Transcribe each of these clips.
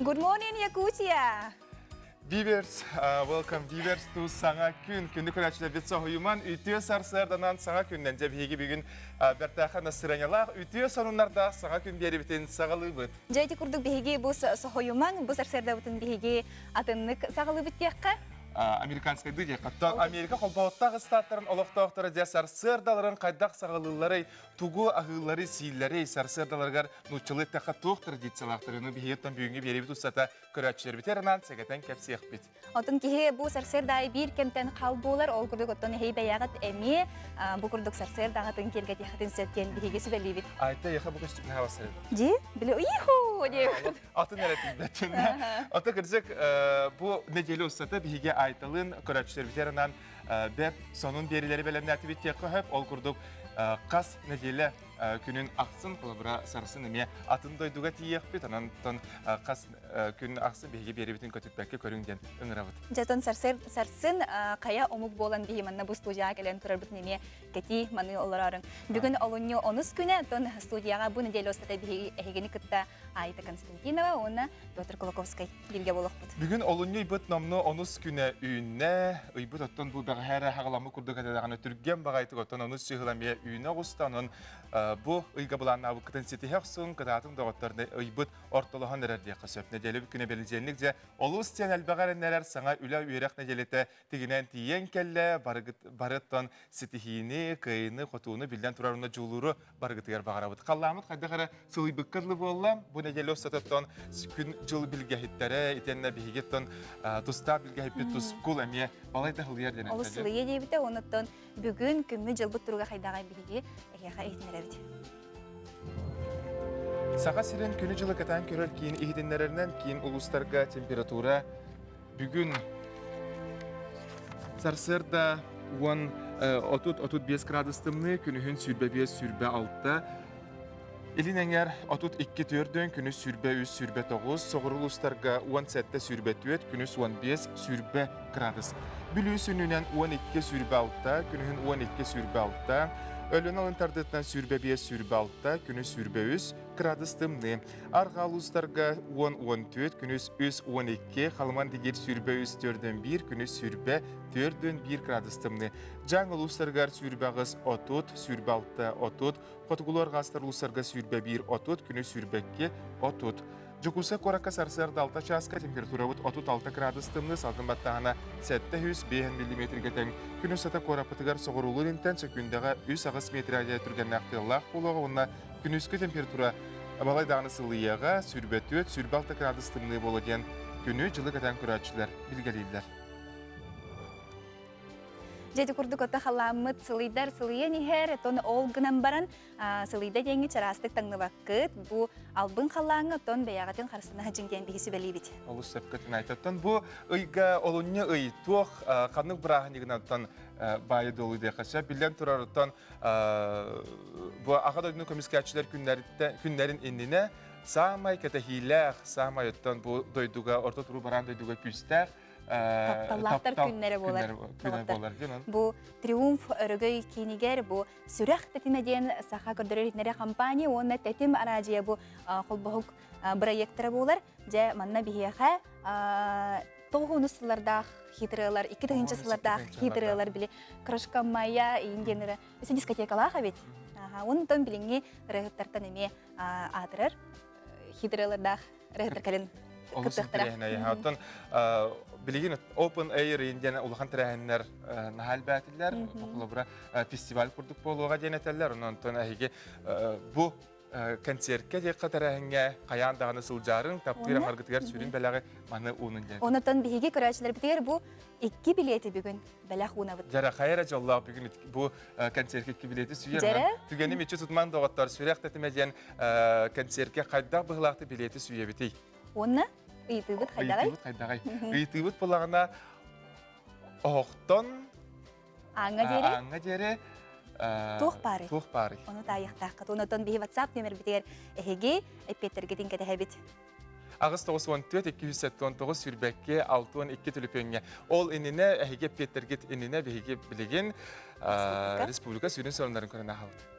Good morning, Yakutia. Viewers, welcome viewers to Саңа Күн. Күнді көрәтшілер бет соғыйыман үйтіе сарсырданан Саңа Күннен жеп егі бүгін бәртәқі насыранялақ. Үйтіе сонунларда Саңа Күн бері бітін сағалы бұд. Жайты күрдік бейге бұс соғыйыман, бұс арсырда бұтын бейге атынлық сағалы бұд тияққа? Американскай дыдек. Америка қолбауыттағы статтарын олықтауықтары де сарсырдаларын қайдақ сағалылары, тугу ағылары, сейлері сарсырдаларғар нұчылы тәқі тоқтыр дейцалақтырыны бейеттен бүйінге бері біт ұстата көрәтшілер бітерінан сәгетен кәпсеқ бет. Отын кеге бұл сарсырдай бір кемтен қал болар, ол күрдік оттың хей бәяғат әме, бұл күрдік сарсырдағатын келге тияқатын сәткен бейге сөбәлі бет. Айта еқа бұл көстікні хавасыры. Де? Білі, ұйху! Атын әрәтін бәтін. Ота кірзік бұл неделі ұстата бейге айтылын көрәтшілер бітерінан бәп сонун берілері бәлемнәті бет теқі ол күрдік қас неделі күнін ақсын, қолабыра сарысын еме атын дойдуға тиек бет, анан қас күнін ақсын бейге бері бетін көтітбәкке көріңден үңір абыд. Жатын сарсын қая омук болан бейі манна бұл студияға кәлен тұрар бұтын еме кәти маны оларарын. Бүгін олынны 10 күні тон студияға бұл неделі остата бейі әйгені күтті Айта Константинова, оны Петр Колоковскай білге болық бұд. Бүгін олынны бұд намны 10 күні үйінне, ұйбыд оттан бұл бәғі әрі хағаламы күрді кәдедағаны түрген бағайтық оттан 10 шығыламия үйіне ғыстанын bu ıyga bulanna bu kıtın seti heksun kıtatın doğatlarını ıybıt ortalıhan nerede kasıp nedeli bir güne belirlenlikce olu isteyen elbağarın neler sana üle üyerek nedelete tiginen tiyen kelle barıttan setihini kıyını kutuğunu bilden turarına culuru barıgıtı yer bağarabıd. Kallamıd kaydakara sılı bıkkırlı boğulam bu nedeli o satattan gün cıl bilgahittere itenle bihigittan tusta bilgahipit tuskul emiye balayda hıl yer denen. Olu sılı yedebite onuttan bugün kümmü cılbıt turuğa kaydağa bilgi Sağa siren günü жылы katan körel kiyin ihidinlerinden kiyin uluslarga temperatura bugün sarsırda 30-35 gradustımlı günühün sürbe 5 sürbe 6 Elin enger 32-4 günü sürbe 3 sürbe 9 soğur uluslarga 17 sürbe 4 günü 15 sürbe gradus Bülüsününen 12 sürbe 6 günühün 12 sürbe 6 Ölün alın tardıqtan sürbe 5 sürbe 6 günü sürbe 3 gradustımlı. Arqa uluslarga 10-14 günü 3-12 Halman digir sürbe 3-4'den 1 günü sürbe 4'den 1 gradustımlı. Can uluslarga sürbe 30 sürbe 6 30 Qotugular qastar uluslarga sürbe 1 30 günü sürbe 2 30 Jukusa koraka sarsarda 6 çaska temperatura 36 gradustımlı salgın battağına 700 mm geten günü sata korapıtıgar soğurulur intense gündağa 3 ağız metraya türgen naqtılaq buluğa ona günüskü temperatura balaydanı sılıyağa sürbe 4 sürbe 6 gradustımlı bolagen günü жылы geten küratçılar bilgeliydiler. Jadi kurdu kota halamut selidar selian her ton olgnan baran selida jengi cerastik tangna vakit bu album halanga ton beyagatin karşısına hacingen bihisi belibit. Olus sepketin aytattan bu ıyga olunya ıy tuğ kanık bırahanignan bayı dolu diye kasya bilen turarıtan bu akademinin komiskiyatçılar günlerin inine sağmay kete sağmay ottan bu doyduga orta turu baran doyduga küster Taptallatlar günleri bolar. Bu triumf örgüy kiniger bu sürek tetimediyen saha gördürülükleri kampanya onu tetim aracıya bu kolboğuk proyektleri bolar. Je manna bihiyaha toğunuslarda hidralar, iki tığınçasılarda hidralar bile krışka maya ingenere. Mesela diskotekalar habit. Onun tam bilingi rehtartan emi atırır. Hidralarda rehtar kalın. Hatta bilgin open air indiana ulahan terahenler nahal batiller okulabra festival kurduk boluğa deneteller ondan ahige bu konsertke de qatarahenge qayan dağını sıljarın taptira margıtgar sürün belağı manı onun den. Ondan bihige körәчләр bitiger bu 2 bileti bugün belaq una bit. Jara khayra jallah bugün bu konsertke 2 bileti süyer. Tügenim içi tutman doğatlar sürek tetemediyen konsertke qaydaq bıhlaqtı bileti süye biti. Onu ıytıbıt haydagay. Iytıbıt bulağına oğuktan Аңа жері Тух пары. Onu tayıqtaq. Ondan bihi WhatsApp nömer bitiger. Ehege epetterge dinkete habit. Ağız 94 279 sürbekke 612 tülüpönge. Ol enine ehege epetterge enine behege bilegen Respublika sürün sorunların korona havut.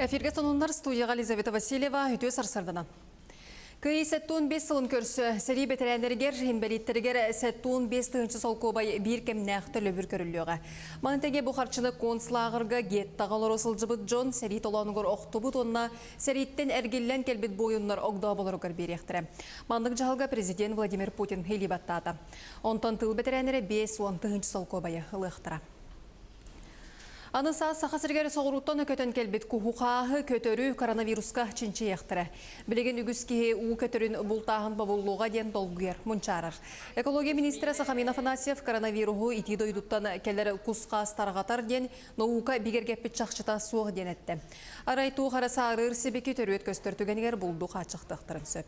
Эфирге сонунлар студияға Елизавета Васильева үтө сарсардана. Кый сәттуын 5 сылын көрсі, сәрі бетерәнергер, инвалидтергер сәттуын 5 тығыншы солқобай бір кемнәқті löbür көріліға. Манытеге бұқарчыны конслағырға гет тағалар осылжыбыт Джон сәрі толанығыр оқтыбыт онна сәріттен әргеллен келбет бойынлар оғда боларығыр беректірі. Мандық жағалға президент Владимир Путин хейлибаттады. Онтан тыл бетерәнері 5-10 тығыншы солқобайы ылықтыра. Анысы сақасыргері соғыруттан көтен келбет кухуқағы көтөрі коронавируска чинче яқтыры. Білеген үгізкеге у көтөрін бұлтағын бабулуға ден долгүйер мұнчарыр. Экология министрі Сахамин Афанасьев коронавируху ити дойдуттан келері құсқа старғатар ден наука бігергеппет чақшыта суғы ден әтті. Арайту қарасағырыр себеке төрі өткөстіртігенігер бұлду қачықтықтырын сөп.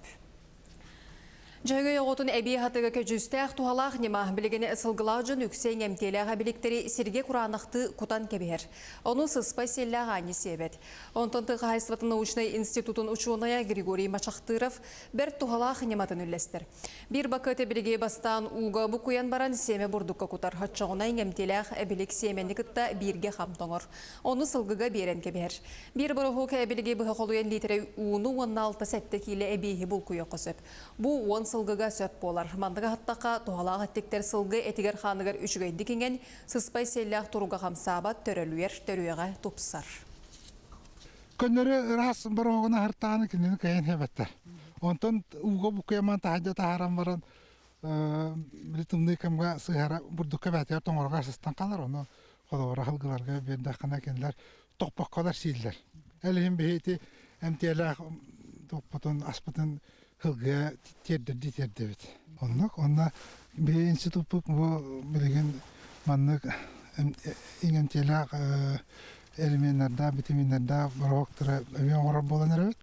Жайгай оғытын әбей хатыға көжістәқ туғалақ нема білігені ысылғылақ жын үксен әмтеліға біліктері серге құранақты құтан кебер. Оны сыспай селләға аңы себет. Онтанты қайсыватын научный институтын учуыная Григорий Мачақтыров бір туғалақ нематын үллестір. Бір бақыты біліге бастан уға бұқуян баран семе бұрдыққа құтар. Хатшағынай әмтеліғ әбілік семені күтті бірге қамтоңыр. Оны сылғыға берен кебер. Бір бұрығы әбіліге бұға қолуян литері уыны 16 сәтті келі әбейі бұл құя қосып. Бұл 10 сылғыға сөп болар. Мандыға хаттақа туғалақ әттіктер сылғы әтігер қанығыр үшігейді кенген сыспай селләқ тұруға қамсабат төрелуер төрюеға топсар. Көннері рас бір оғына хыртағаны кенені кәйін хебеттер. Онтан уға бұқияман тағайда тағаран баран білітімді кәмға сығара бұрдыққа бәтер тоңырға сыстан қалар. Оны қолуыра қылғыларға берді қана кенілер тоқпақ қалар сейділер. Әліхін бейті әмтелі тоқпытын аспытын хылга тердерди тердебит. Онна бе институтук бу билген маннык иңемтелак элементарда, витаминдарда бороктора эмеоңор болан эребит.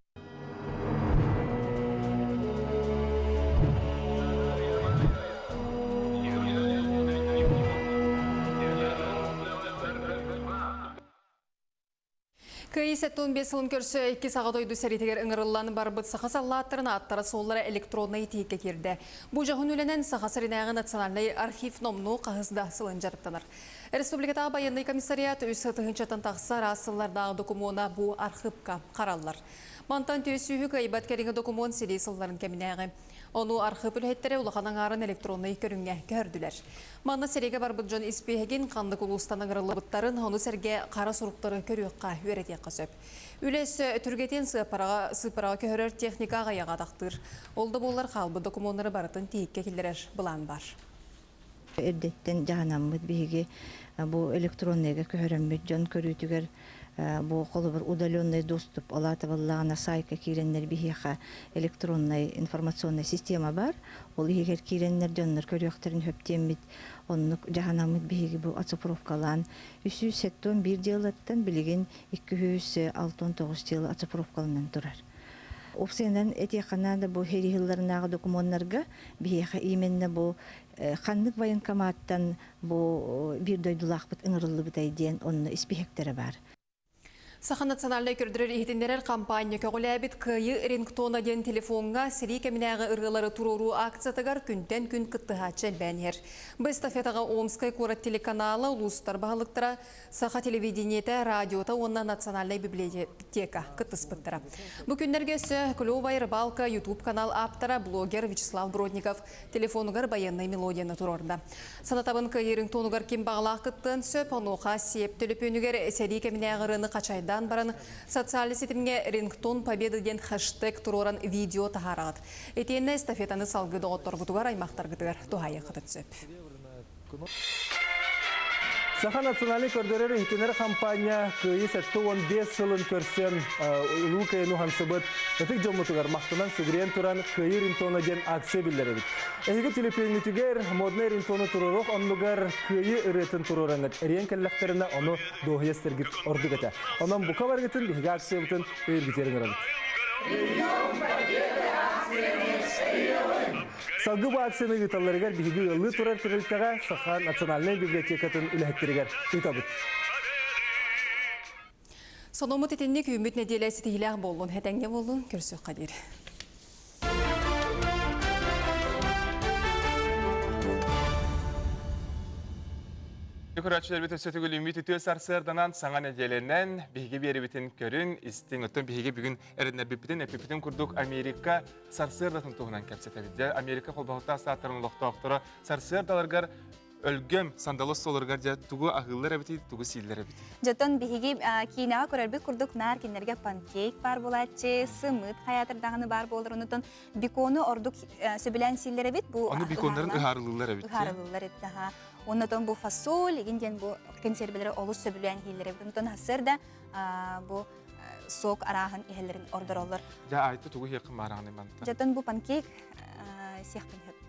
Кайсеттон 5 сылын көрсі 2 сағат ойды сәритегер ыңырылланы барбыт сақасаллаттырын аттары соллары электронный тейке керді. Бұл жағын өленен сақасырынағы национальный архив номну қағызда сылын жарыптаныр. Республикатағы баянный комиссариат өз тұғыншатын тақсар асыллардағы докумона бұл архивка қаралылар. Мантан төсүйі кайбат кәріңі документ селей сылларын кәмінәғі. Оны архив үлхеттері ұлақаның арын электронный көріңе көрділер. Манна сереге барбыт жон испейген қанды құлустаның ырылыбыттарын оны сәрге қара сұруқтары көріққа өрете қасып. Үлесі түргетен сыпараға көрер техникаға яғадақтыр. Олды болар қалбы документтары барытын тейікке келдерер бұлан бар. Өрдеттен жағанамыд бейге бұл электронныйға көріммет жон көрітігер бұл қолы бір удаленный доступ алатываллағына сайқа кейреннер бейхеға электронный информационный система бар. Ол егер кейреннер жоннар көріқтерін хөптеммет, оны жағанамыд бейге бұл ацифровкалан 300 бір делаттан білеген 269 жыл ацифровкалынан тұрар. Опсенен этиқанада бұл херихилларынағы документтарға бейхеға именне бұл қанлық военкоматтан бұл бір дойдулақ бұт ыңырлы бұт айден оны іспехектері бар. Саха национальный көрдірер ехетіндерер кампания көғіләбіт күйі рингтона ден телефонға сірей кәмінәғы ұрғылары тұрору акциятығар күнтен күн күттіға чәлбәнер. Бұл стафетаға Омскай көрат телеканалы ұлыстар бағылықтыра Саха телевидениеті, радиота, онна национальный библиотека күттіс бұттыра. Бұл күндерге сө Клёвай Рыбалка, YouTube канал аптара, блогер Вячеслав Бродников, телефонығар баянный мелодияны тұрорында. Санатабын күйі рингтонығар кем бағылақ күттін сөп, онуға сеп төліпөнігер сірей кәмінәғы рыны қачайды. Баран социальный сетімге рингтон победы ден хэштег туроран видео тахарат. Этенне эстафетаны салгыды отторгутугар аймақтаргытыгар тухайы қытыт сөп. Саха национальный көрдөрөр хитинер компания күйі сәтті 15 сылын көрсен ұлу күйіну хансыбыт өтік жомутугар мақтынан сүгірен туран күйі ринтона ден акция білдеребіт. Әйгі телепейнітігер модный ринтоны туруруқ онлугар күйі үретін турураңыт. Әрен кәлләқтеріне оны доғыестергіт ордық әті. Онан бұқа барғытын бейгі акция бұтын өйіргітерін ұрабыт. Салгы bu aksiyonu yutallarıgar bihiги ылы турар тирилтага Саха национальный библиотекатын үләһеттеригер ютабыт. Сономут етенне күйімбет неделесі тегіләғ болуын, хәтәңге болуын көрсі қадир. Күндік ұратшылар бет өсеті көлімі түтіе сарсырданан саңа неделенен бігі бері бетін көрін, істің ұттың бігі бүгін әрінер біпітін күрдік Америка сарсырдатын туғынан кәпсетәбіді. Америка қолбағытта сааттарын лоқтауқтыры сарсырдаларғар өлгөм сандалос солырғар жа тугу ағылар әбіті, тугу сейлер әбіті. Жотон бігі кейінеға көрербі күрдік нар кенерге панкейк бар болатчы, сымыт қаятырдағыны бар болыр. Онытон биконы ордық сөбілән сейлер әбіт. Оны биконларын ұхарылылар әбіті. Ұхарылылар әбіті. Онытон бұл фасол, егінден бұл консервелері олыс сөбілән кейлер әбіт. Онытон хасыр да бұл соқ арағын ехелерін ордыр олыр. Жа айты тугу хеқім арағыны банты. Жотон бұл панкейк сияқтын хөп.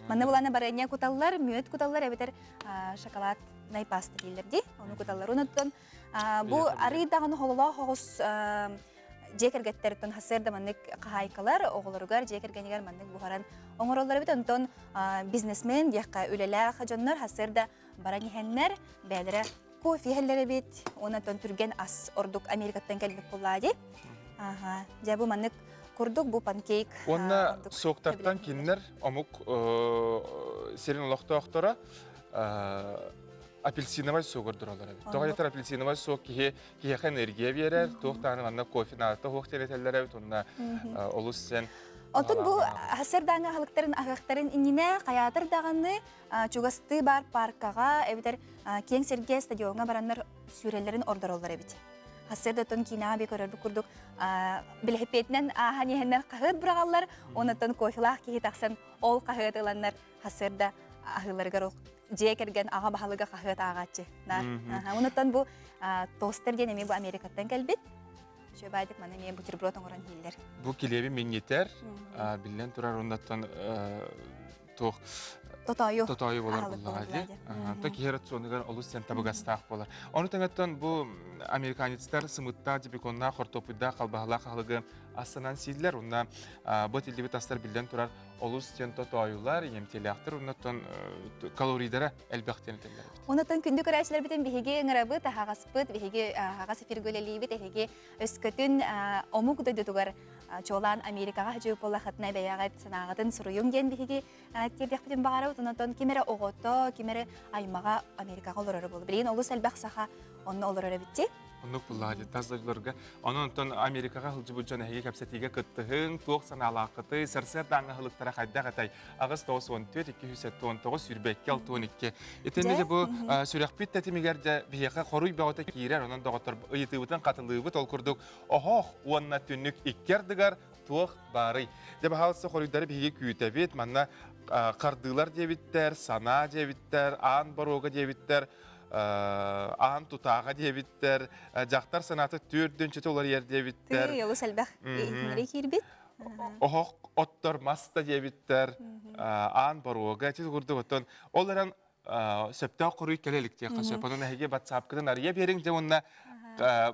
Маны буланы барыня куталлар, мүйөт куталлар әбетер шоколад найпаста дейілерді. Оны куталлар ұнаттын. Бұ арыдағын холыла хоғыз жекергеттер тұн хасырда маннык қағайкалар, оғылырғар жекергенегер маннык бұғаран оңыролар бет. Онтон бизнесмен, яққа өлелі қажонлар хасырда баран ехенлер бәлірі кофе хәллері бет. Онаттон түрген ас ордық Америкаттан кәлбек болады. Жабы маннык курдук бу панкейк. Онна соқтартан кинлер омук серин лохтоқтора апельсиновый сок ордуралар. Тоғайтар апельсиновый сок кие энергия берер, тоқтаны манна кофе нарты хоқтеретелер әбіт, онна олус сен. Отын бу хасырдаңы халықтарын ағақтарын иніне қаятыр дағаны чугасты бар паркаға әбітер кен серге стадионға баранлар сүрелерін ордуралар әбіт. Хасырда тон кинаға бек өрірді күрдік білхепетінен ағаны ехеннен қағыт бұрағалар, онаттан кофелақ кейі тақсан ол қағыт ұланлар хасырда ағыларғар жекерген аға бағалыға қағыт ағатшы. Онаттан бұл тостер ден әме бұл Америкаттан кәлбет. Шөбайдық маны мен бутерброд оңыран хейлер. Бұл келебі мен етер, білден тұрар онаттан тоқ Тотайы болар бұллағады. Та кейерат соныгар олыс сен табығастақ болар. Оны тәңеттен бұл американецтер сымытта дебеконна қортопыда қалбағыла қағылығы астынан сейділер. Онна бұт елдебет астар білден тұрар олыс сен тотайылар, емтелі ақтыр. Оннаттан калоридары әлбәқтен етелер. Оннаттан күнді көрәшілер бітін бігеге ыңырабы, тағағас бұт, бігеге ағас эфиргөлелі біт, әхеге өскөтін омук дөдігір чолан Америкаға жөп олы қытына бәяғат санағатын сұруйым ген бігеге тердек бітін бағарау. Оннаттан кемері оғото, кемері аймаға Америкаға олырары болды. Білген олыс әлбәқ саға онны олырары бітті. Оннық бұллағады, таздайыларға. Оннан Америкаға ғылжы бұджан әйге кәпсетіге қыттығын, тоқ саналақыты, сәрсер даңы ғылықтара қайдақ әтай. Ағыз 9-14-219 сүрбәкке 6-12. Етенде бұл сүрәқпет тәтімегерде бейеқі қоруй бәғыта кейрер, онан доғытыр ұйытығытын қатылығы ол күрдік. Оғоқ, онна түннік иккердігар тоқ бары. Деп халысы қоруйдары бейге күйітәбет, манна қардылар дебіттер, сана дебіттер, аң баруға дебіттер, аң тұтаға дебіттер, жақтар санаты түрдінші олар ер дебіттер. Йолу сәлбәқ еңірі кербет. Оғық оттар маста дебіттер, аң баруға. Тез құрды ғыттын. Оларан сөпті құруй кәлелік дейқа сөп. Оның әйге батсапқыдан ария берің де онына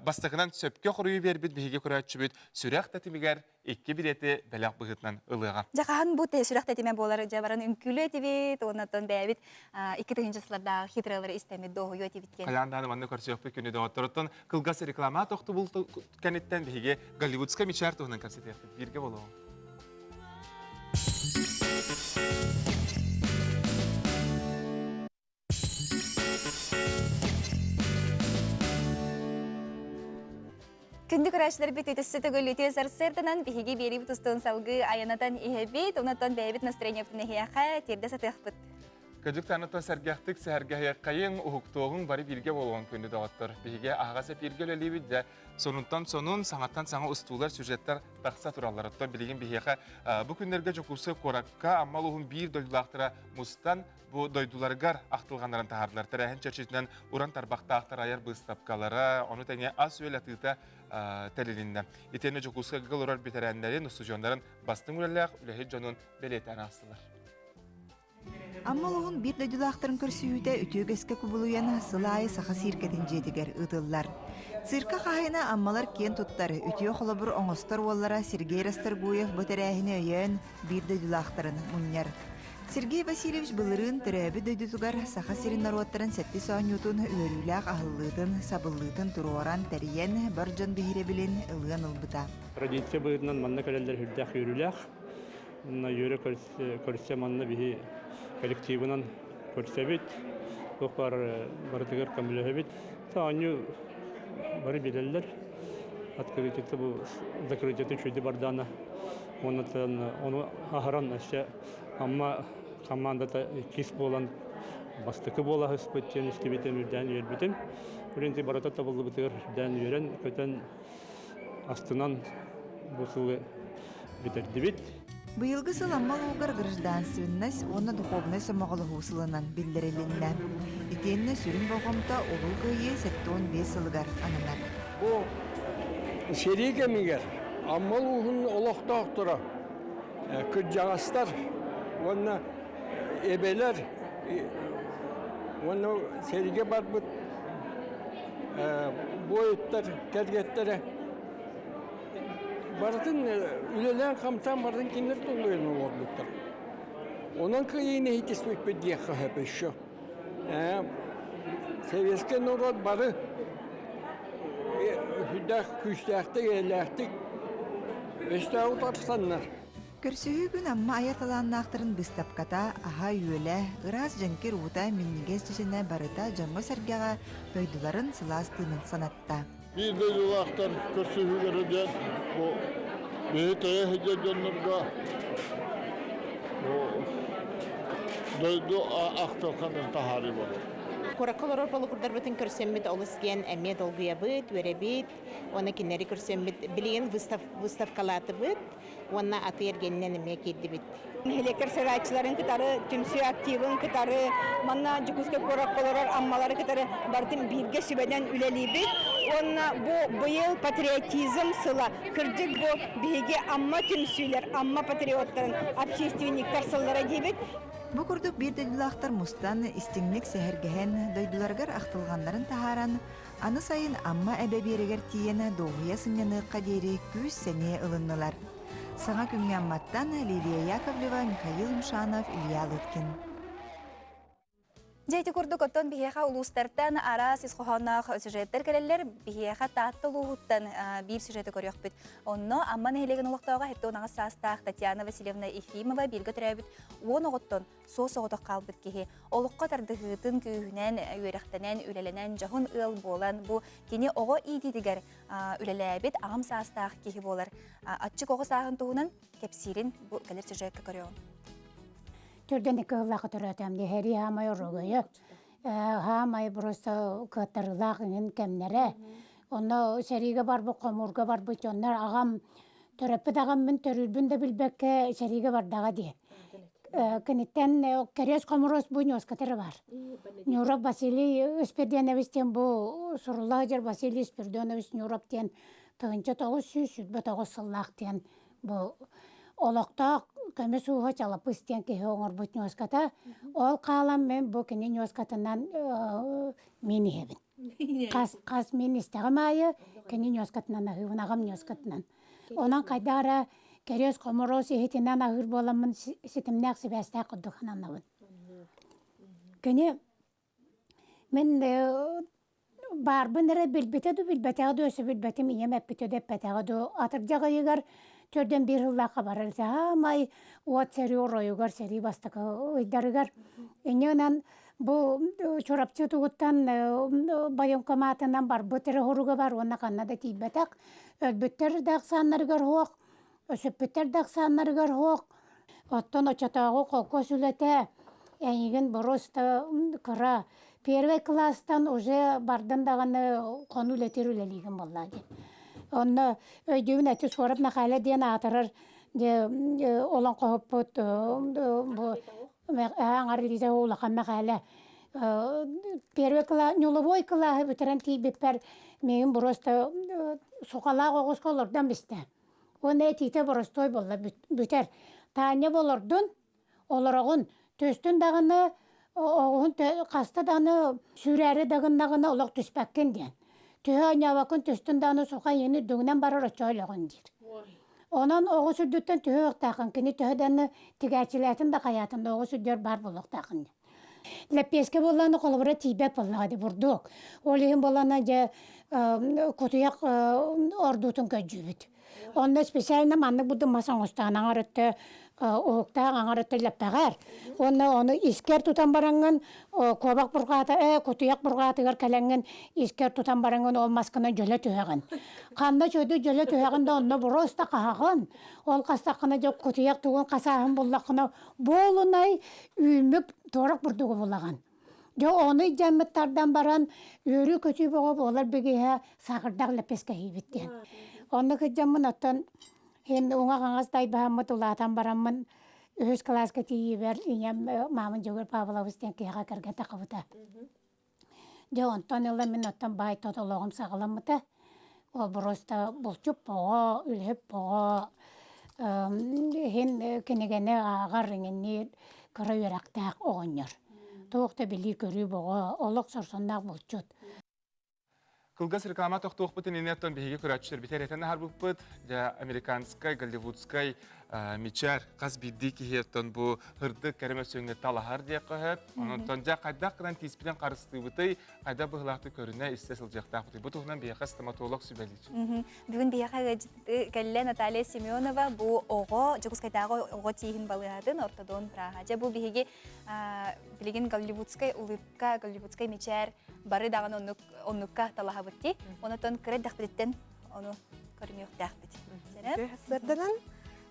бастығынан сөпке құруй бербет, бейге күрәтші бет. Сүрәқ тәтімігер екі біреті бәләқ бұғытынан ұлыған. Жақаған бұл сүрәқ тәтіме болар жабаран үмкілі өтебет, оннаттан бәйбет 2-тігіншісілердағы хитралары істемет доғы өтебеткен. Қаяндағы манны көрсеқпі күні доғыттырыттын қылғасы реклама тоқты бұл кәнеттен бейге Голливудска мечар тоғынан көрсетеқті. Бірге болуы. Күнді көрәшілер бет өтісі түгіл өте сарсырдынан бейге бері бұтыстығын салғы аянатан ехебет, онаттан бәйбет настроение бұтыны хияқа терді сатық бұт. Көдік таныттан сәргәқтік сәргәйі қайын ұхықтуығын бары бірге болуын күнді доғыттыр. Бейге ағасы біргел әлейбет де сонуntан сонун саңаттан саңа ұстулар сюжеттер тақса тұраларыттан білеген бейге бұл күндерге жоқусы қораққа аммал ұғын бір дойдулақтыра мұстан бұл дойдуларғар ақтылғандарын тағардылар. Тәрәхін чәрчетінен ұран тарбақта ақтар айар бұстапқалары, оны тәне ас өйл атыта тәлілінді. Етені жоқусы ғыл ұрар бетерәндерін ұстужондарын бастың өлеләқ үләхет жонын бәлетән астылар. Аммалығын бір дөйділақтарын көрсүйіде өтеугеске күбілуяны сылайы сақа сиркетін жедігер ұдылар. Цирка қағайына аммалар кен тұттары өтеу қолабыр оңыстар олара Сергей Расторгуев бұтырәхіне өйен бір дөйділақтарын мұньяр. Сергей Васильевич бұлырын түрәбі дөйдітугар сақа сирин наруаттарын сәтті соғынютын өріләқ ағыллытын, сабыллытын тұруаран тәріен бар жон бейірі білін ұлған ұлбыта. Традиция бұйырынан манна көлелер хүрдәқ үйріләқ. Үйрі көрсе манна бейі коллективынан көрсебет. Тохар бардыгар камилебит. Тааню бары билеллер. Открытие бу закрытие чуйды бардана. Оны ахаран аша амма командада кис болан бастыкы бола хыспыттен истебетен үрдән йөрбитен. Үренти барата табылды битер дән йөрен көтен астынан бусулы битердибит. Быйылгы сыл аммал угар гражданственность, онна духовный самоголы сылынан билдирелинне. Итенне сүрін болғымта олу күйе 75 сылгар ананар. О, сериге мигер. Аммал уғын олықта оқтыра. Күд жағастар, онна эбелер, онна сериге бар бұд, бойыттар, кәргеттері. Бардың үлелен қамтан бардың кендер тұлғын олғыттар. Онан күйіне хитеспек бедия қағып үші. Советский народ бары хүддәк күштәқтік, әләқтік, өсті аударсаннар. Көрсүhü күн амма аяталанна ақтырын быстапката, аха үйелі, ыраз жанкер ута миннигез жесіне барыта жанғы сәргеға бөйділарын сыластының санатта. Bizde yolaktan körsühülerden bu büyüteye hecedenlerge doydu aktokanın tahari var. Korakkolor balı kurdar bütün körsembit olusken emiyet olguya bit, verebit, ona kinleri körsembit bileyen выставкалаты bit, ona atıyar genilen emek yeddi bit. Helikar sarayçıların kıtarı, tümsü aktivin kıtarı, manna cükuske korakkolor ammaları kıtarı bardım birge sübeden üleli bit. Ona bu yıl patriotizm sıla, kırcık bu bilgi amma tümsüler, amma patriotların, общественниктар sıllara dibit. Bu kurduk bir döydülağıttar mustan istinlik sehergehen döydülargar aktılganların taharan, anı sayın amma ebeberiger tiyene doğuya sınyanıqqa deri 100 sene ılınlılar. Saŋa Күн амматтан Лилия Яковлева, Михаил Мшанов, Илья Лыткин. Жейти курдук оттон бихеха улустартан ара сисхохонах сюжеттер келелер бихеха тааттылууттан бир сюжети көрөкпүт. Онно амман элеген улуктаага хеттонага састаах Татьяна Васильевна Ефимова билге төрөбүт. Он оготтон соосогото калбыт кихи. Олукка тардыгытын күйүнен, үйрехтенен, үлеленен жахун ыл болан бу кини ого идидигер үлелебит агам састаах кихи болар. Атчык ого саагын туунан кепсирин бу келер сюжетке көрөм. Түрден екі ғылақы түрәтемді хәрі хамай ұрығыйы. Хамай бұрысты көттірілағының кәмнері. Оны сәриге бар бұл, қомырға бар бұл, онлар ағам түрәппіт ағам мен түрілбін де білбәкке сәриге бардаға де. Кенеттен кәрес қомырос бұл нөскатыры бар. Нюрап Василий Үсперденовістен бұл сұрылағы жер Василий Үсперденовіст Нюраптен тұғынча тоғыз сүрбі тоғыз сыллақтен бұл олықтақ көмес уға чалап істен кеге оңыр бұт нөската. Ол қалам мен бұл кені нөскатынан мені хебін. Қас мен істеғім айы, кені нөскатынан ағывын ағам нөскатынан. Онан қайдара кәрес қомырос ехетінен ағыр боламын сетімнәқ себәсті құддықанан ауын. Кені мен барбын әрі білбетеді өсі білбетім ем әппетеді әппетеді атыржаға егер Төрден bir hıllaqa bararsa, amay uat seri oroyugar, seri bastakı oydarıgar. Enyönen bu çorapçı tuğuttan bayon kamatından bar, büteri horuga bar, ona kanna da tiybetak. Ölbütter dağsanlarıgar hoq, ösüpütter dağsanlarıgar hoq. Otton o çatağı kolko sülete, enigin borosta kıra. Первый класстан уже bardan dağını konu letirüleligin vallahi. Onu öydüğün eti sorup nakale diyen atırır. Olan kohuput ağırlıca oğlakan nakale. Первый класс, нулевой класс bitiren tiybiper meğin burası sokalağı oğuz kolordan biste. O ne tiyte burası toy bolla biter. Tane bolordun, olorağın töstün dağını, oğun kasta dağını, süreri dağını olaq tüspekken diyen. Tühü vakın tüstündağını soğan yeni düğünen barar açıyorluğun dir. Onun oğu sürdütten tühü öktağın, kini tühüden tügəçilətin de hayatında oğu sürdür bar buluqtağın. Lepeske bolanı kolubura tiybek bolladı vurduk. Olihin bolana kutuyak ordutun köcübüt. Onda spesialina manlık budu masan ustağına arıttı. оқтаң аңары тіліппәғар. Оны искер тұтан баранған, көбақ бұрғаты, күтіяқ бұрғатығар кәләңген искер тұтан баранған ол маскына жөлі түйәғын. Қанда жөді жөлі түйәғын да онына бұрыста қағын. Ол қастақына жоқ күтіяқ тұғын қасағын болақына болынай үймік торақ бұрдығы болаған. Жо оны жәміттардан баран өрі көтүй боғып олар бігеге сағырдақ ләпеске хейбіттен. Оны күджамын оттан Хен оңа қаңастай бағамыт ұлатан барамын өз класска тейбер, инем мамын жөгір Павловыстен кеға кірге тақыбыта. Жо онтан елі мен оттан бай тодолығым сағыламыта. Ол бұрыста бұлчып боға, үліп боға. Хен кенегені ағар реңені көрі өрақтақ оғыныр. Тоқты білі көрі боға, олық сұрсындақ бұлчут. Кылгас реклама тоқтуық бұтын инеттон бейге көрәтшілер бітер етені har бұппыт, американскай, голливудскай мечар қаз бидді кейеттон бұ ғырды кәрімі сөңгі талахар дей қойып, онын жа қайдақ қыдан тиспіден қарысты бұтай, қайда бұғылақты көріне істесіл жақтақ бұтай. Бұ тұғынан бейеқа стоматолог сүбәлейді. Бүгін бейеқа кәлі Наталья Семенова бұ оғы, жүгіскайдағы оғы тейін балығадын, ортодон праға. Жа бұ бейге білеген голливудскай улыбка, голливудскай мечар бары дағын оннукка талаға бұтти. Онытон кірі дақпыдеттен оны көріне өқтақ бұтти. Сырдынан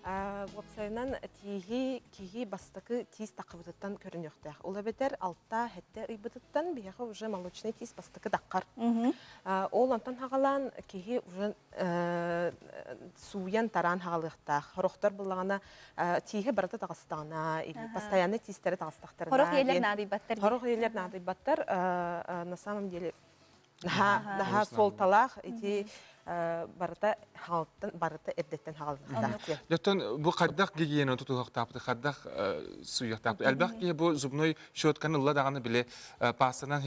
вебсайынан тиги бастықы тиз тақыбыдыттан көрін өқтақ. Ола бетер алтта хәтті ұйбыдыттан бияғы уже молочный тиз бастықы даққар. Ол онтан хағалан киги уже суян таран хағалықтақ. Хорохтар бұлағана тиги бараты тағыстағына, постоянный тизтері тағыстақтарына. Хорох елер нады баттар. Хорох елер нады баттар. На самом деле, наха сол талақ, барыта халыттан, барыта эрдеттен халыттан. Леттон, бұл қаддақ гигиена тұтуғақ тапты, қаддақ суяқ тапты. Әлбәқ ке бұл зубной шөтканы ұлла дағаны біле пасынан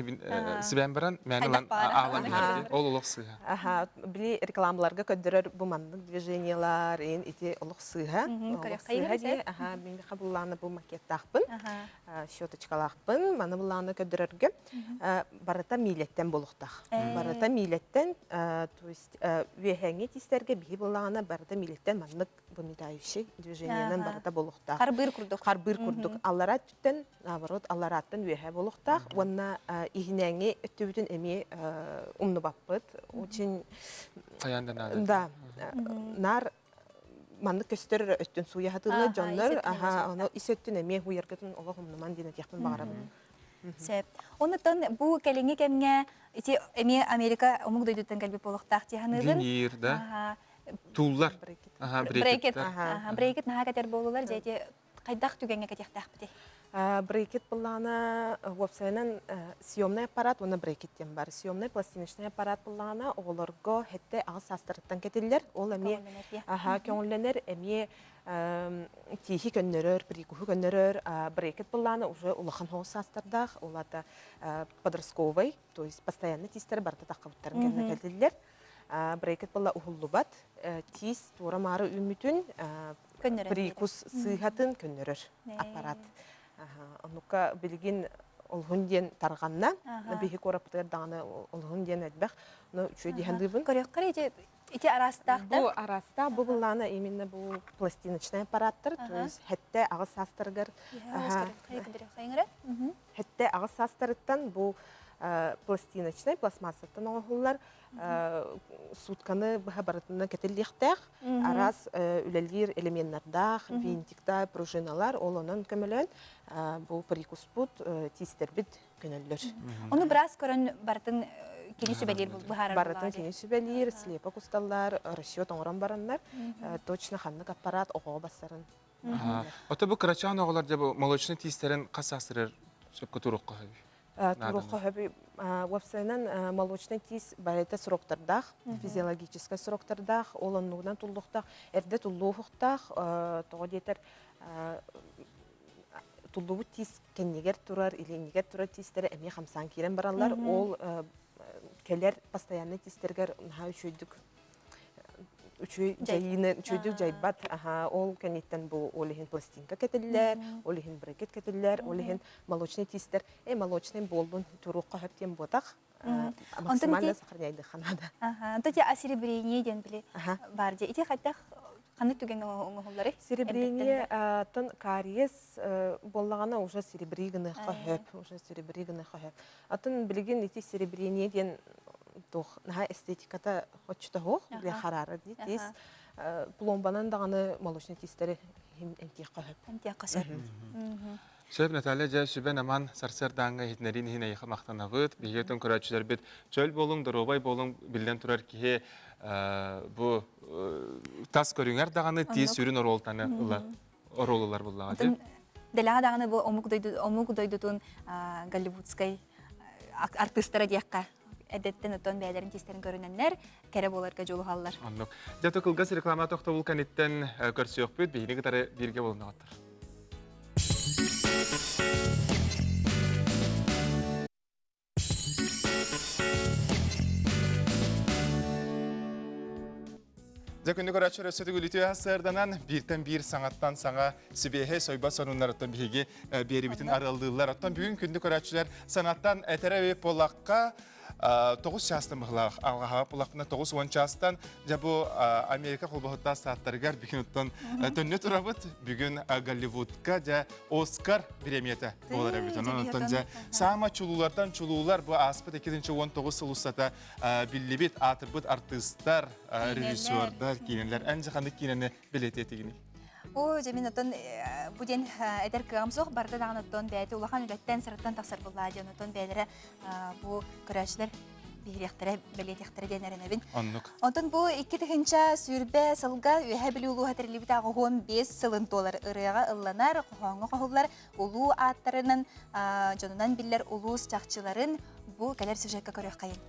сібән баран, мәні лан ағылан әрде, ол ұлық сыға. Біле рекламаларға көддірер бұмандық движениялар, еті ұлық сыға. Ұлық сыға де, мен қабылланы бұл макеттақпын, шөтічқалақпын, маны бұлланы көддірерге барыта милеттен болуқтақ. Барыта милеттен, то есть вехенге тистерге бихи болағана барыта милеттен маннық бұмидающий движениянан барыта болуқтақ. Қарбыр күрдік. Қарбыр күрдік. Аллара түттен, наоборот, аллараттан вехе болуқтақ. Онна ихинәңе өттөбітін әме умны баппыт. Очень... Қаяндан ады. Да. Нар маннық көстер өттін суя хатылы жонлар. Оны ис өттін әме хуяргытын олық умныман дейін әтияқтын бағарамын. Онытон бұл кәліңе кәмге әме Америка омық дөйдеттен кәлбі болуқтақ тияғанығын. Винир, да? Туллар. Брекет. Брекет наға кәтер болулар, жәйте қайдақ түгенге кәтияқтақ біде? Брекет бұллағына вебсайынан съемный аппарат, оны брекеттен бар. Съемный пластиночный аппарат бұллағына оларға хетте ағыз астырыттан кетелер. Ол әме көңілленер, әме тихи көннөрөр, прикуху көннөрөр, брекет бұллағына уже улахан хоғыз астырдақ, олата подростковый, то есть постоянный тистер барда таққабыттарын кәліне кетелер. Брекет бұлла ұғылы бат, тиз тура мары үмітін прикус сыйхатын көннөрөр аппарат. Онука білген олғын ден тарғанна, бейі қорапытыр дағаны олғын ден әдбәқ, үші дейхандыбын. Көрек қарай, эти арастақ да? Бұл арастақ, бұл бұлланы именно бұл пластиночный аппараттыр, то есть хәтті ағыз састырғыр. Хәтті ағыз састырыттан бұл пластиночный, пластмассаттан оғылар, сутканы бұға барытыны кәтілдіқтәқ, арас үлелер элементтардақ, винтикта, пружиналар, олының көмілін бұл прикус бұд, тистер біт көнілдір. Оны біраз көрін барытын кені сөбәлер бұғарар бұлады? Барытын кені сөбәлер, слепа кусталар, расчет оңыран баранлар, точно қанлық аппарат оғығы басарын. Ота бұл қарачан оғылар деп молочный тистерін қасастырыр сөпкі тұруққа хөбі? Тұруққа хөбі вебсайынан молочный тис барайта сроқтардақ, физиологический сроқтардақ, олануынан тұлдықтақ, әрді тұлдуғықтақ, тоғы детер тұлдуғы тис кәнегер тұрар, иленегер тұрар тистері әме қамсан керен баралар, ол келер постоянный тистергер үчөйдік жайбат, ол кәнеттен бұл олығын пластинка кәтілілер, олығын брекет кәтілілер, олығын молочный тистер. Молочный болбын тұруққа хөптен ботақ, максимально сақырнайды қанада. Онта те асирі бірейіне ден біле бар де. Ите қайдақ Қаны түген оңғылары? Серебрение тон кариес боллағана уже серебригіні қағып, Атын білген еті серебрение ден наға эстетиката хочта хоқ, біле қарары дейт. Пломбанан дағаны молочный тистері әнтек қағып. Сөйіп Наталья жа сүбен аман сарсар даңға хетнерин хіне еқі мақтана бұд. Бейгетін көрәтшілер бет чөл болың, дұробай болың білден тұрар кеге бұ тас көріңер дағаны тез сүрін оролтаны оролылар бұллаға. Дәліға дағаны бұл омуг дойдутун голливудскай артыстары дейққа әдеттен ұттан бәлерін тестерін көріненлер кәрі боларға жолы қалылар. Жаты қылғас реклама тоқта бұл кәнеттен көрсі өқ бөт, бейіне қытары берге болуына қаттыр. Күнді көрәтшір өсіді үліті асырданан біртен-бір саңаттан саңа сүбейе сойба сонунлар оттан бігі бері бітін арылдылар. Оттан бүгін күнді көрәтшілер санаттан әтәрі өп болаққа 9 частын бұғылақ. Алғаға болақына 9-10 частан жабу Америка қолбағытта сааттарығар бүгін оттан төнне тұрабыд. Бүгін Голливудқа жа Оскар премията болар әбітін. Оттан жа сама чулулардан чулулар бұл аспыд 2-19 сылыстата білі бет атырбыд артыстар, режиссердар, кейнелер. Әнжі қанды кейнені білет етігіне. О, жемин отон буден эдер кыгамсох барды даган отон бәйти улахан үлеттен сырттан тақсыр булла ден отон бәйләре бу көрәшләр биректәре белетектәре денәренәбин. Онтон бу 2-нче сүрбә сылга үһә биле улу хәтерле бит агы 15 сылын доллар ырыга ылланар кохаңга кохулар улу аттарының жонунан билләр улу чакчыларын бу калер сюжетка көрәк кайын.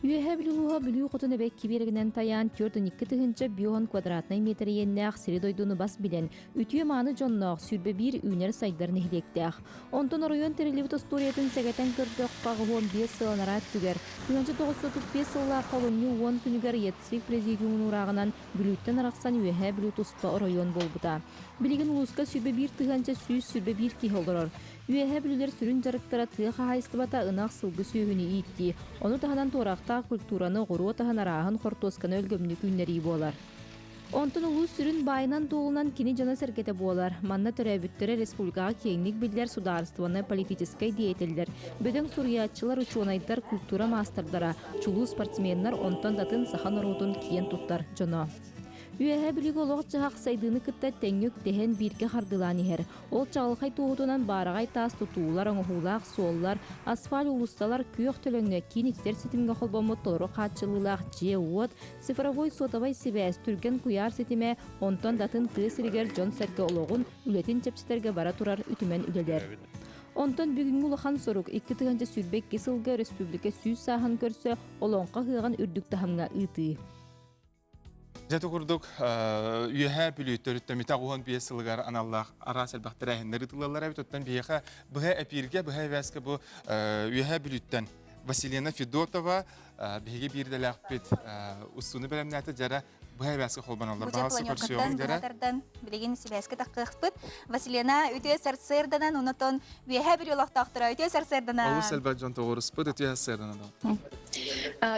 Үйәһә білуға білу құтыны бәк кебергінен таян 4-2 бион квадратный метр еннәқ средойдуны бас білен. Үтіе маны жоннақ сүрбе бір үйнер сайдарын ehdektәқ. Онтон район терелебіт историятын сәгәтен көрдіқ қағы 15 сыланара түгер. 1935 сылла қолыны 10 күнігер етсік президиумын урағынан бүліттен арақсан үйәһә білу тұспа район болбыта. Білеген ұлысқа сүрбе бір тұғанча сүйіз сүрбе бір кейхолдырыр. Үйәһә білулер сүрін жарықтара тұйға хайыстыбата ынақ сылғы сүйіні ийтті. Оны тағынан торақта культураны ғұру тағын арағын қортосканы өлгімні күннері болар. Онтын ұлы сүрін байынан толынан кені жана сәркеті болар. Манна түрәбіттері республикаға кеңлік білдер сударстваны политическай деятелдер. Бөдің сурьятчылар учуанайдар культура мастардара. Чулу спортсменнар онтан датын сахан орудын киен туттар жона. Үйәһә білігі олық жағақ сайдыны күтті тәңгік тәхен бірге қардылан ехер. Ол чағылқай туғытынан барағай тас тұтуылар, оңғылақ, соллар, асфаль ұлысталар күйіқ төліңі кейініктер сетімге қолбамы толыры қатшылылақ, же от, цифровой сотавай себәс түрген күйар сетіме, онтан датын тысырігер жон сәрге олығын үлетін чепсетерге бара тұрар үтімен үлелер. Онтан бүгінгі ұлақан сорук 2-нче сүрбек кесілгі республика сүйіз сахан көрсі, олонқа ғыған үрдік тахамға ұйты. Жаты құрдық үйәһә бүліттер үттәметі ағуған бейсілігер аналлақ ара сәлбақтыр әйінлері тұлалар әбіт өттен бейеға бұға әпирге, бұға әвәскі бұ үйәһә бүліттен Василина Федотова бейге бірділі ақпет ұстуыны бәлемнәті жара бұға әвәскі қолбаналар. Бұжа планеркаттан бұғатардан білеген себәскі таққықпыт. Василина өте сәртсердінен, ұнытын үйәһә бір олақтақтыра өте сәртсердінен. Олы сәлбәт жон тоғырыспыт өте сәртсердінен.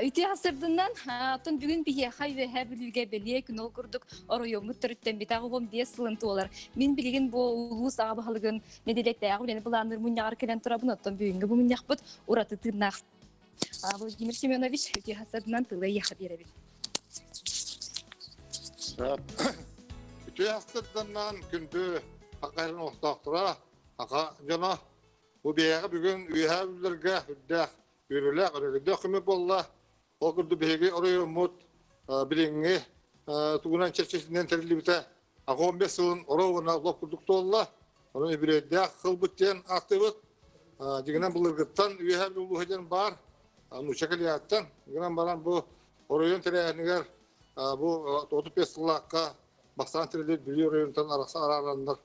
Үте хасырдынан атын бүгін бие хайве хәбілуге беле күн ол күрдік оройоңғы түріттен бетағы 15 сылын туалар. Мен білеген бұл ұлыс ағабығылығын неделекті ағы білені бұланыр мұнияғыр келен тұрабын оттан бүгінгі бұл мұнияқ бұд ұраты тырнақ. Владимир Семенович үте хасырдынан тылы яқы беребін. Үте хасырдынан күнді ақайрын оқтақтыра ақа жана бұл бияғы бүгін үйәбілерге үддәқ Үрілі ұрылыды құмы болла, ол күрді бейгі ұры ұмыт біліңі тұғынан черчесінен тәрілі біті 15 сылын ұры ұғына ұлап күрдікті олла. Оның өбірейді қыл бүттен ақты бұд. Дегінен бұл ұрғыттан үйәбіл ұлығыден бар, нұшакалияттан. Дегінен баран бұл ұрыйын тәрәйінігер бұл 35 сылаққа бақсан тәрілі білі ұрыйынтан араландар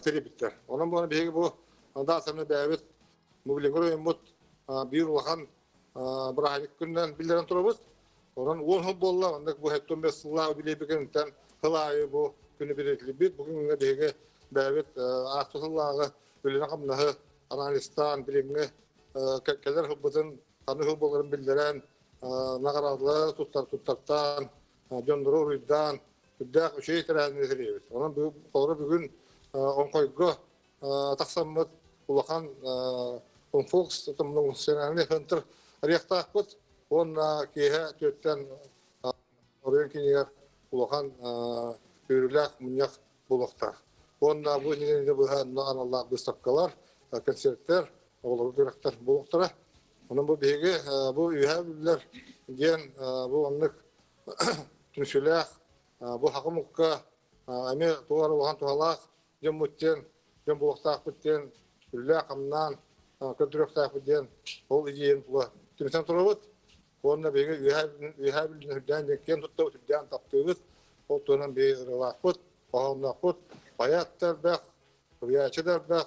тәрі біттер. Оның бұны бейгі бұл датымны бәйбіт мүбілің ұры ұмыт bir улахан Саңа Күннен білдерін тұрабыз. Онан 10 жыл болла, ондық бұл 15 сылла білебекенттен қылайы бұл күні беретілі бет. Бүгінгі деге бәбет ақты сыллағы өліне қамнағы аналистан біліңі кәлер ғылбытын, қаны ғыл болғырын білдерін нағарадылы тұттартан Jonduru Rüddan, Rüddak Üşey Terezini Tereybiz. Onun bu doğru bugün onkoygu taksamıt ulakan Fox tutumlu senani hıntır riyakta kut ona kihe tütten oraya kiniyer ulakan yürülak munyak bulakta. Ona bu niyede bu Allah bistakkalar konsertler olur direktör bulaklara. Onun bu bilgi bu üyeler gen bu anlık tümsülah bu hakkımukka ame tuğar olan tuğalak cemmutten cem bulakta kutten üyeler kamdan kötürükler kutten ol iyiyen tuğla tümsen turabıt. Onun bilgi üyelerden gen tuttu tüden taptığız o tuğanın bir relakut Pahamna kut, hayatlar bak, rüyaçılar bak,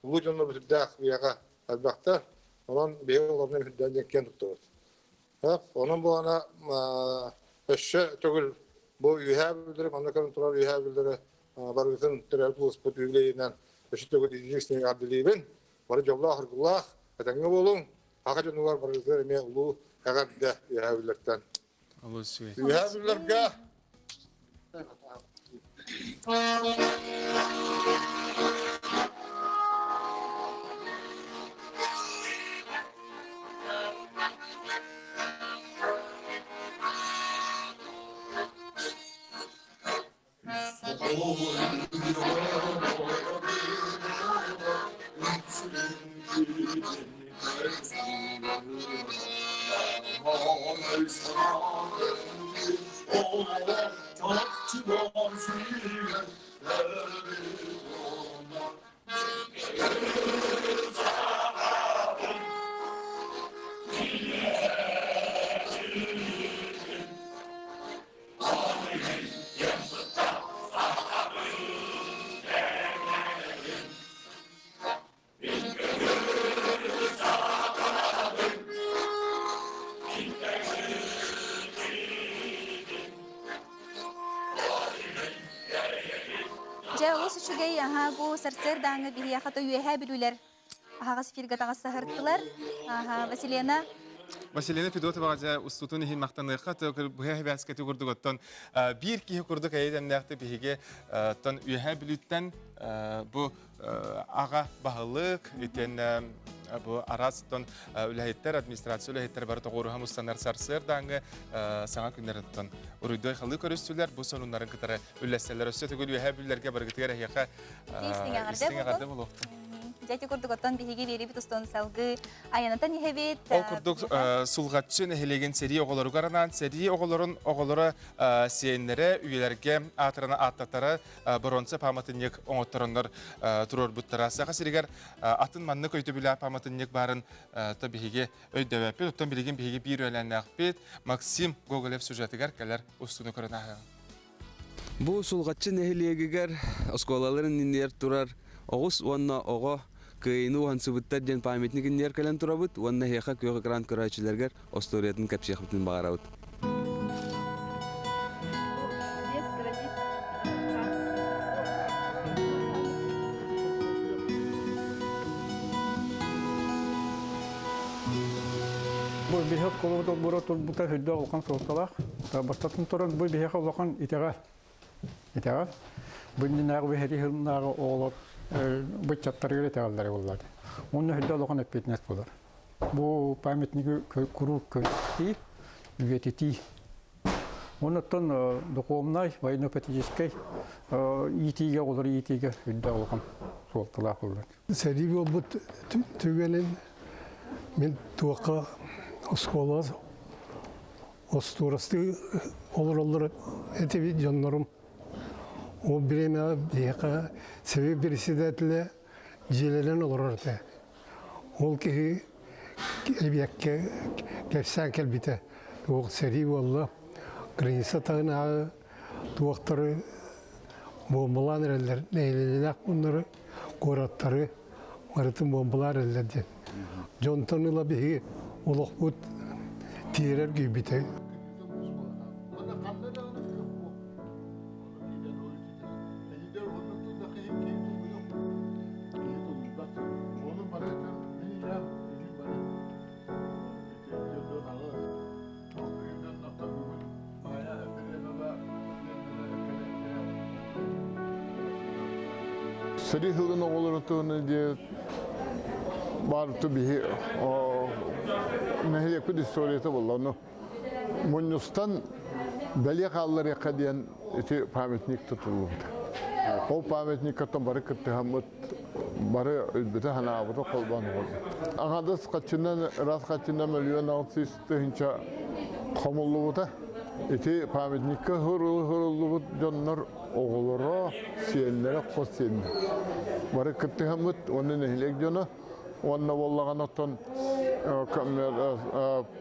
ulucunlu bir tüddak üyega elbaktar, onun bir olanın hüdden denken tuttuğuz. Onun bu ana eşe tügül bu üye bildirim, Amerika'nın turar üye bildirim, barıgıtın türel tuğusput üyeleyinden eşe tügül izleyicinin adiliyben, barı jobla hırgullah, etenge bolun, haka cündüler barıgıtın eme ulu, eğer de üye bildirten. Üye bildirge, Şugay aha bu serser dağını bir yakata üyeha bilüler. Aha sifirga tağısı hırttılar. Aha Vasilina Fedotova ustutun hin maqtanıqa bu hevaskati gurdugotton bir ki kurduk aydan naqti bihige ton üyeha bilütten bu ağa bahalık eten bu araston ülahitler administrasyon ülahitler barı toğuru hamustanlar sarsır dağını Saŋa Күннәрдән uruydoy xalı körüstüler bu sonunların kıtara ülleseller östötü gül üyeha billerge barıgıtıgar ahyaqa istingarda buluqtu. Jati kurduk otan bihigi veri bituston salgı ayanatan yehebet. Ol kurduk sulgatçı nehelegen seri oğulları garanan seri oğulları siyenlere üyelerge atırana atlatara bronsa pamatınyak oğutlarınlar turur buttara. Sağa sirigar atın manlı köydü bile pamatınyak barın tabihigi öydevepet. Ottan bilgin bihigi bir öğlenle akbet. Maksim Gogolev sujatigar keler ustunu kırına. Bu sulgatçı nehelegeger oskolaların ninler turar. Oğuz vanna oğa kıyını hansıbıttar jen pametnikin yer kalen turabut vanna heqa köy kran kırayçılargar ostoriyatın kapşıqıtın bağaravut. Bu bihat kolu buru turbuta hüdde olkan soğutalak. Bastatın turan bu bihat olakan itegal. Bu ninağı heri hırnağı olur. Bu çattarı itegalları olurlar. Onun hüdde olakan epetnes bulur. Bu pametniki kuru kötü üyetiti. Ondan dokumnay vay nöpeticiskey itiga olur itiga hüdde olakan soğutalak olurlar. Seri bu tügelin min tuaka Oskola osturası olur eti canlarım o birine diyeka sebebi birisi de etle cilelen olur orada ol ki elbiyekke gerçekten kelbite o seri valla grinsa tağına doktoru bombalan eller neyleler bunları koratları maratın bombalar elledi Jontan'la bir Olakbut tirer gibi te. Seri hılın oğulurduğunu diye barıtı bir nehir yakın istoriyeti buldu. Munyustan belli kallar yakadiyen iti pametnik tutuldu. O pametnik katan barı kıttı hamut barı ölbütü hana abudu kolban oldu. Ağadas kaçından ras kaçından milyon altı üstü hinça komullu da iti pametnikka hırıllı canlar oğulları siyenlere kos siyenler. Barı kıttı hamut onun nehlek canı onunla vallahan atan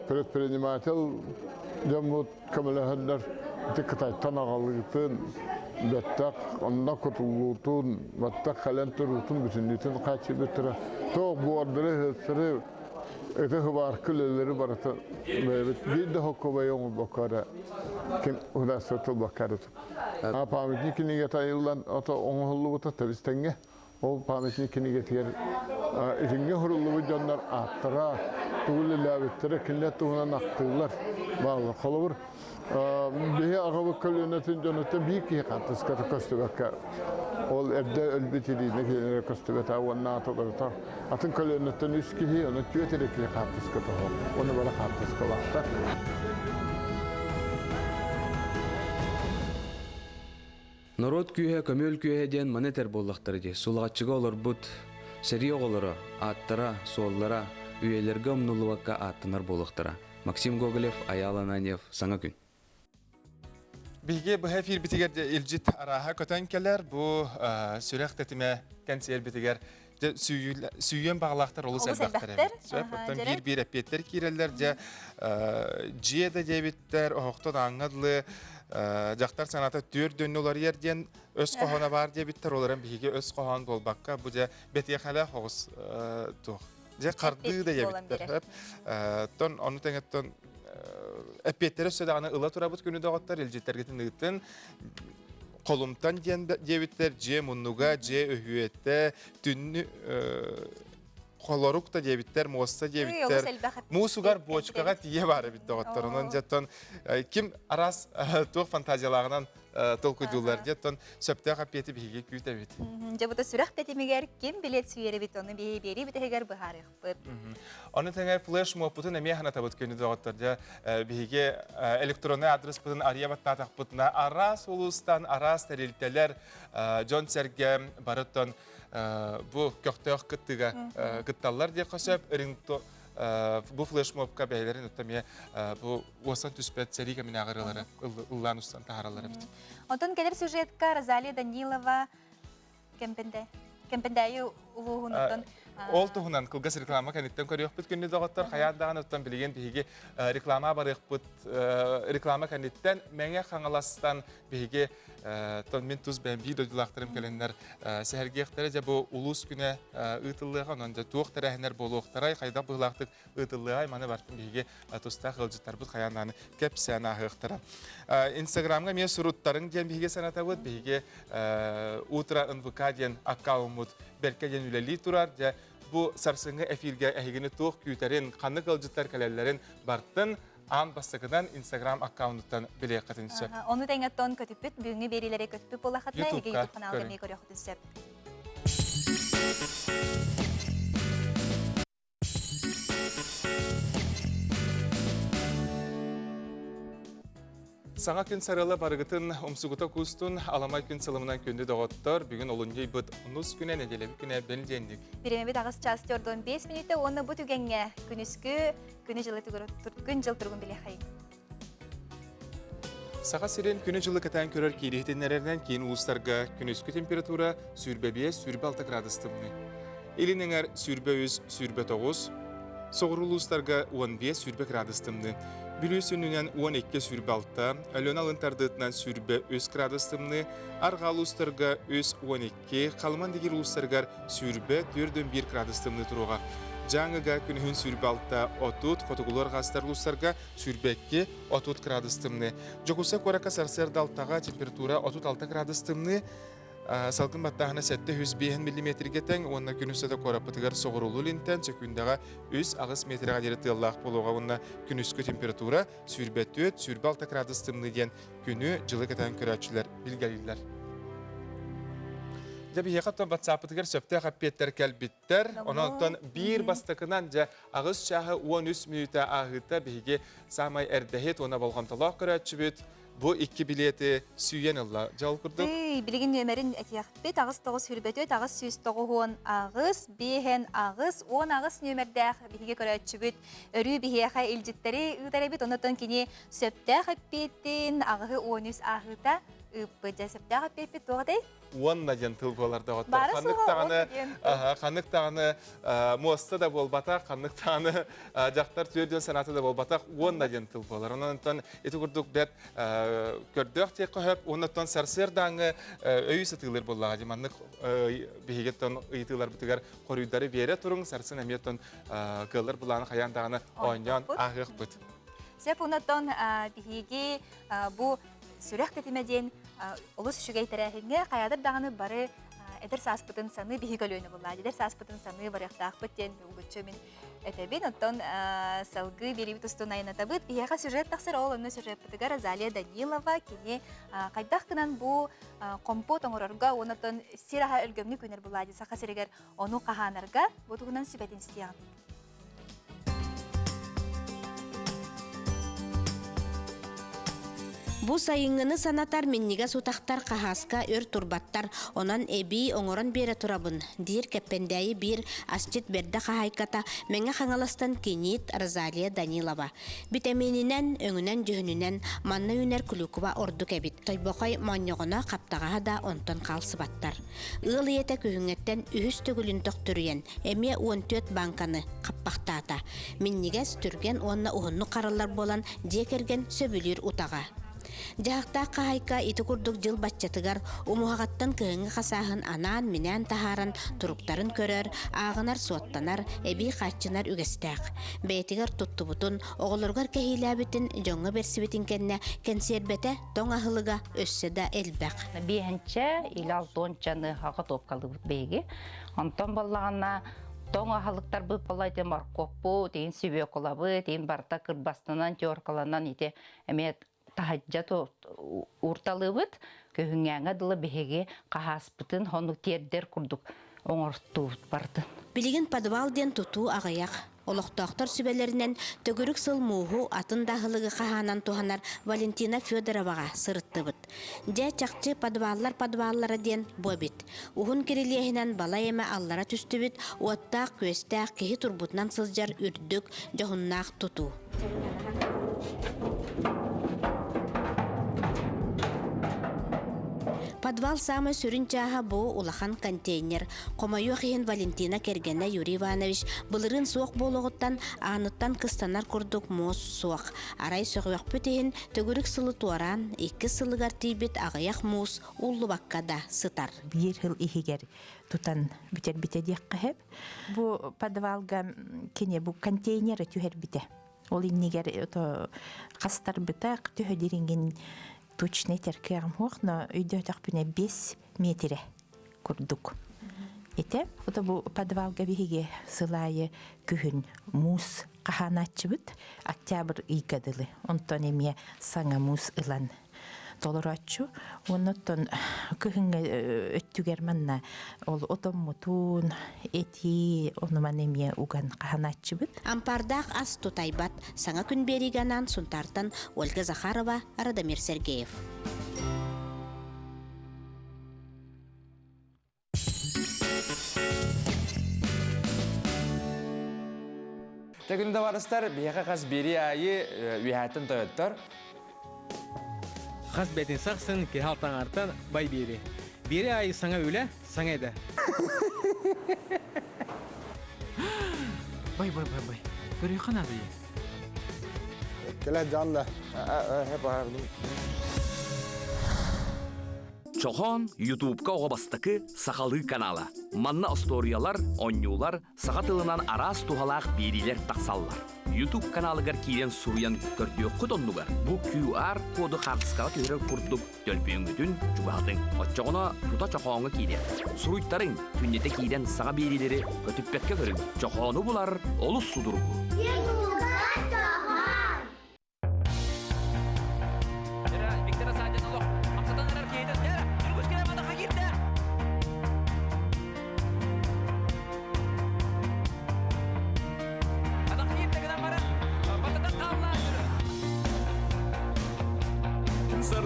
предприниматель демут камелехендер тикатайтан агалыгытын беттак онна кутулутун баттак халентурутун бүтүнүтүн качы бетире тоо буардыры хысыры эте хыбар күлөлөрү барата бийде хоккобай оңу бакара ким удасытыл бакарыт а памятникине гетайылдан ото оңолубута табистенге ол памятникине тиер итинге хурулубу жандар аттыра тугулы лабиттері кіллет туғынан ақтығылар бағылы қолыбыр. Бейі ағабы көлінетін жанытын бейкі қантыскаты көстібәкке. Ол әрді өлбетелейіне кейінері көстібәті ауынна атылырытар. Атын көлінетін үскейі, оны түйетерекей қантыскаты ол. Оны бәрі қантыскы лақта. Народ күйе, көмел күйе ден монетер боллақтары де. Сулағатчыға олар бұд, сәрі оғылары, аттыра, соллара, үйелерге омнулуакка аттынар болуқтыра. Максим Гоголев, Аяла Нанев, Саңа Күн. Биге бұ әфир бітігер елжит араға көтен келер, бұ сүрек тәтіме кәнсер бітігер сүйен бағылақтар олыс әлбәқтер әмет. Сөптен бір әпеттер кейрелер, жиеді дебіттер, оқтын аңғыдлы, жақтар санаты төр дөні олар ерден өз қоғана бар дебіттер, оларын биге өз қоған болбаққа, бұ бәтие қала қоғыз тұқ. Же қарды да ебіттер. Тон, оны тәңеттен әпеттері сөдағаны ұла тұрабыт күні дағаттар, елжеттергетін үгіттен қолымтан дебіттер, же мұнуға, же өйетті, түнні қолорук та дебіттер, моста дебіттер, мұсуғар бочкаға тие бары бит дағаттар. Онан жеттен кім арас тұқ фантазиялағынан тол көйдулар жеттен сөпті қапеті бігі күйт әбет. Жабыта сүрақ тәтемегер кем билет сүйері бит, оны бері бит әгер бұхарық бұд. Оны тәңер флеш мұпытын әме қана табыт көйні дағаттар. Бігі электронный адрес бұтын ария баттатақ бұтына арас ұлыстан, арас тәрелтелер Джон Серге барыттан бұл көқтеуқ күттіға күтталар де қосып, bu flash mob'ka beylerin öttemeye bu osan tüspet seri kamin ağırları ıllan ustan taharaları bit. Ondan gelir süjetka Розалия Данилова кемпендәю улуғынықтан. Ол тұғынан қылғас реклама кәнеттен көріқ бұт күнді доғыттар қаяндағын өттен білген бігі реклама барық бұт реклама кәнеттен мәңе қаңыластан бігі мен тұз бән бей дойдылақтырым кәленлер сәхерге еқтері жа бұл ұлыс күні ұйтылыға, онында туық тәрәхінер болу ұқтарай, қайда бұғылақтық ұйтылыға маны бартын бігі тұста қылжыттар бұт қаяндағыны кәп сән ағы ұқтара. Инстаграмға мен сұруттарын ден бігі сәната бұд, бігі ұтыра НВК ден аккаумыд бәрке ден үләлі тұрар, bu sarsıngı efirge ehigini tuğ küyterin, kanlı kılcıtlar kalelerin barttın, an bastıkıdan Instagram akkaunttan bileye katın söp. Onu dengetten kötüpüt, büyüğünü verilere kötüpüt ola katına, hege YouTube kanalda meyi görüyor katın söp. Саҥа күн сарыла барыгытын омсугута кустун аламай күн сылымынан күнді доғыттар. Бүгін олынжай бұд ұныз күнә, неделебі күнә бәлдендік. Беремебет ағыз час 4-15 минуты, оны бұт үгенге күнүскү күні жылы тұрғын біле қай. Саға сирен күні жылы кәтән көрер кейлетенлерінен кейін ұлыстарға күнүскү температура сүрбе 5, сүрбе 6 градыстымны. Елінеңер сүрбе 3, сүрбе 9, соғыр ұлыстарға 15, сүрбе градыстымны. Бүлісінінен 12 сүрбе 6, әлін алынтардығытынан сүрбе 3 градыстымны, арғал ұстарға 12, қалман дегер ұлыстарғар сүрбе 4-1 градыстымны тұруға. Жаңыға күнігін сүрбе 6, 30, қотығылар ғастар ұлыстарға сүрбе 2, 30 градыстымны. Жоқуса қорақа сарсырды алтаға температура 36 градыстымны, салқын баттағына 705 мм тең, онына күнүсі қорапытығар соғырулу линтен, сөкіндіға 3 ағыз метрға дері тыллақ болуға, онына күнүскі температура сүрбе 4, сүрбе 6 градыстымны ден күні жылы кәтен көрәтшілер білгелілер. Jabi hekatton WhatsApp-tıgar söpte kappetter kelbitter. Ononton bir bastakınan ja ağız çağı 13 minuta ahıta bihige samay erdehet ona bolğantaloq qıratçıbıt. Bu iki bileti süyen illa jal kurduk. Bilgin nömerin etiyaqbet ağız toğuz hürbetöt ağız süz toğuğun ağız bihen ağız 10 ağız nömerdaq bihige qıratçıbıt. Örü biheqa ilcitteri ıdarabit ononton kini söpte kappetin ağığı 13 ahıta ıppıca söpte kappet doğday. Uanna gentil bolarda otar. Kanık tağını Mosta da bolbata, kanık tağını Jaktar Tüyödön Senatı da bolbata, uanna gentil bolar. Ondan eti kurduk bet kördük teki hep, ondan serser dağını öy satılır bollağı. Manlık bihigetten ıytılar bitigar koruyudarı bir yere turun, sersin emiyetten kılır bulağını kayan dağını oynayan ağıq bit. Sep ondan bihigi bu sürek ketimedin olus şugay tarahine kayadır dağını barı eder saspıtın sanı bihigölüğünü bulladı. Eder saspıtın sanı barıqtaq bitten uğutçumin etebin ondan salgı beribit ustunayına tabıt bihiqa süjet taqsır oğlunu süjet bitigar Azaliya Danilova kini qaydaq kınan bu kompot oңорорга ondan siraha ölgömlü küner bulladı. Saqa siriger onu qahanarga bu tuğunan sübetin istiyan. Бу сайыңыны санатар минниге сутақтар қахаска өр турбаттар, онан эби оңорон бере турабын. Дир кеппендәйі бір асчет берді қахайката мәңі қаңаластан кенет Розалия Данилова. Битамининен, өңінен, жүхінінен манна үнер күлікуа орду кәбит. Тойбоқай маньоғына қаптағаға да онтон қалсыбаттар. Ыл ете күйіңеттен үхіс төгілін тоқтүрген, әме 14 банканы қаппақтата. Минниге сүтірген онна ұғынны қарылар болан декерген сөбілер утаға. Жахта қайка ити күрдік жыл баччатыгар умуғаттан күйіңі қасағын анан минән тахаран туруктарын көрөр, ағынар суаттанар, әбей қатчынар үгестәк. Бәйтігер тұтты бұтын, оғылырғар кәхиләбітін жоңы берсібітін кәнне кәнсербәті тоң ахылыға өссі да әлбәк. Бейхенче илал тончаны хаға топқалы бұт бейге. Онтон болағына тоң ахылықтар бұп болайды маркоппу, дейін сөбек олабы, дейін барта кырбастынан, теоркаланан ете әмет тахаджат урталыбыт көһүңәңә дылы беһеге кахаспытын хону тердер курдук оңорту барды. Билигин подвалден туту агаяк олохтоктор сүбелеринен төгүрүк сылмууху атын дахылыгы каханан туханар Валентина Федоровага сырыттыбыт. Же чакчы подваллара ден бобит. Ухун кирилиэхинен бала эме аллара түстүбүт, уаттаак көстаак кихи турбутунан сылжар үрдүк жохуннаак туту. Подвал самый сүрінчаға бұл улахан контейнер. Комайу қиын Валентина Кергена Юрий Иванович бұлырын соқ болуғыттан аныттан кыстанар күрдік моз соқ. Арай соғуақ пөтейін төгірік сылы туаран, 2 сылығар тейбет ағаяқ моз улы баққада сытар. Bir yıl ihigер тутан бітер дек қағып. Бұл подвалға кене бұл контейнері түйер біте. Ол иннегер қастар бітақ түйедерінген точно теркерм хохна үйдө такпине 5 метре курдук. Эте, это бу подвалга биге сылайы күн мус каханачбыт октябрь ийгадылы. Онтон эме саңа мус ылан толорачу, онтон күнгө өттүгер манна ол отоммутун эти онуман эме уган каханачбыт. Ампардак ас тутайбат Саҥа Күн бериганан сунтартан Ольга Захарова, Радомир Сергеев. Тегүнде барыстар бияқа қаз бери айы үйәтін тойоттар. Қаз бәтін сақсын кехалтан артан бай бери. Бери айы саңа өлі, саңа еді. Бай. Көрі қанады е? Келе жанды. Хеп ағырдым. Чохон YouTube'ка оғабастықы Сақалы каналы. Манна историялар, онюлар, саға тылынан арас тухалақ берилер тақсаллар. YouTube каналыгар киен суруян көрдіе құтонлугар. Бұл QR коды қағысқала көрер күрдік төлпейінгітін жүбағдың. Отчоғына тута чоқоңы кейдер. Суруйттарың түннеті кейден саға берилері көтіппетке көрін. Чоқоны бұлар олыс судырғы.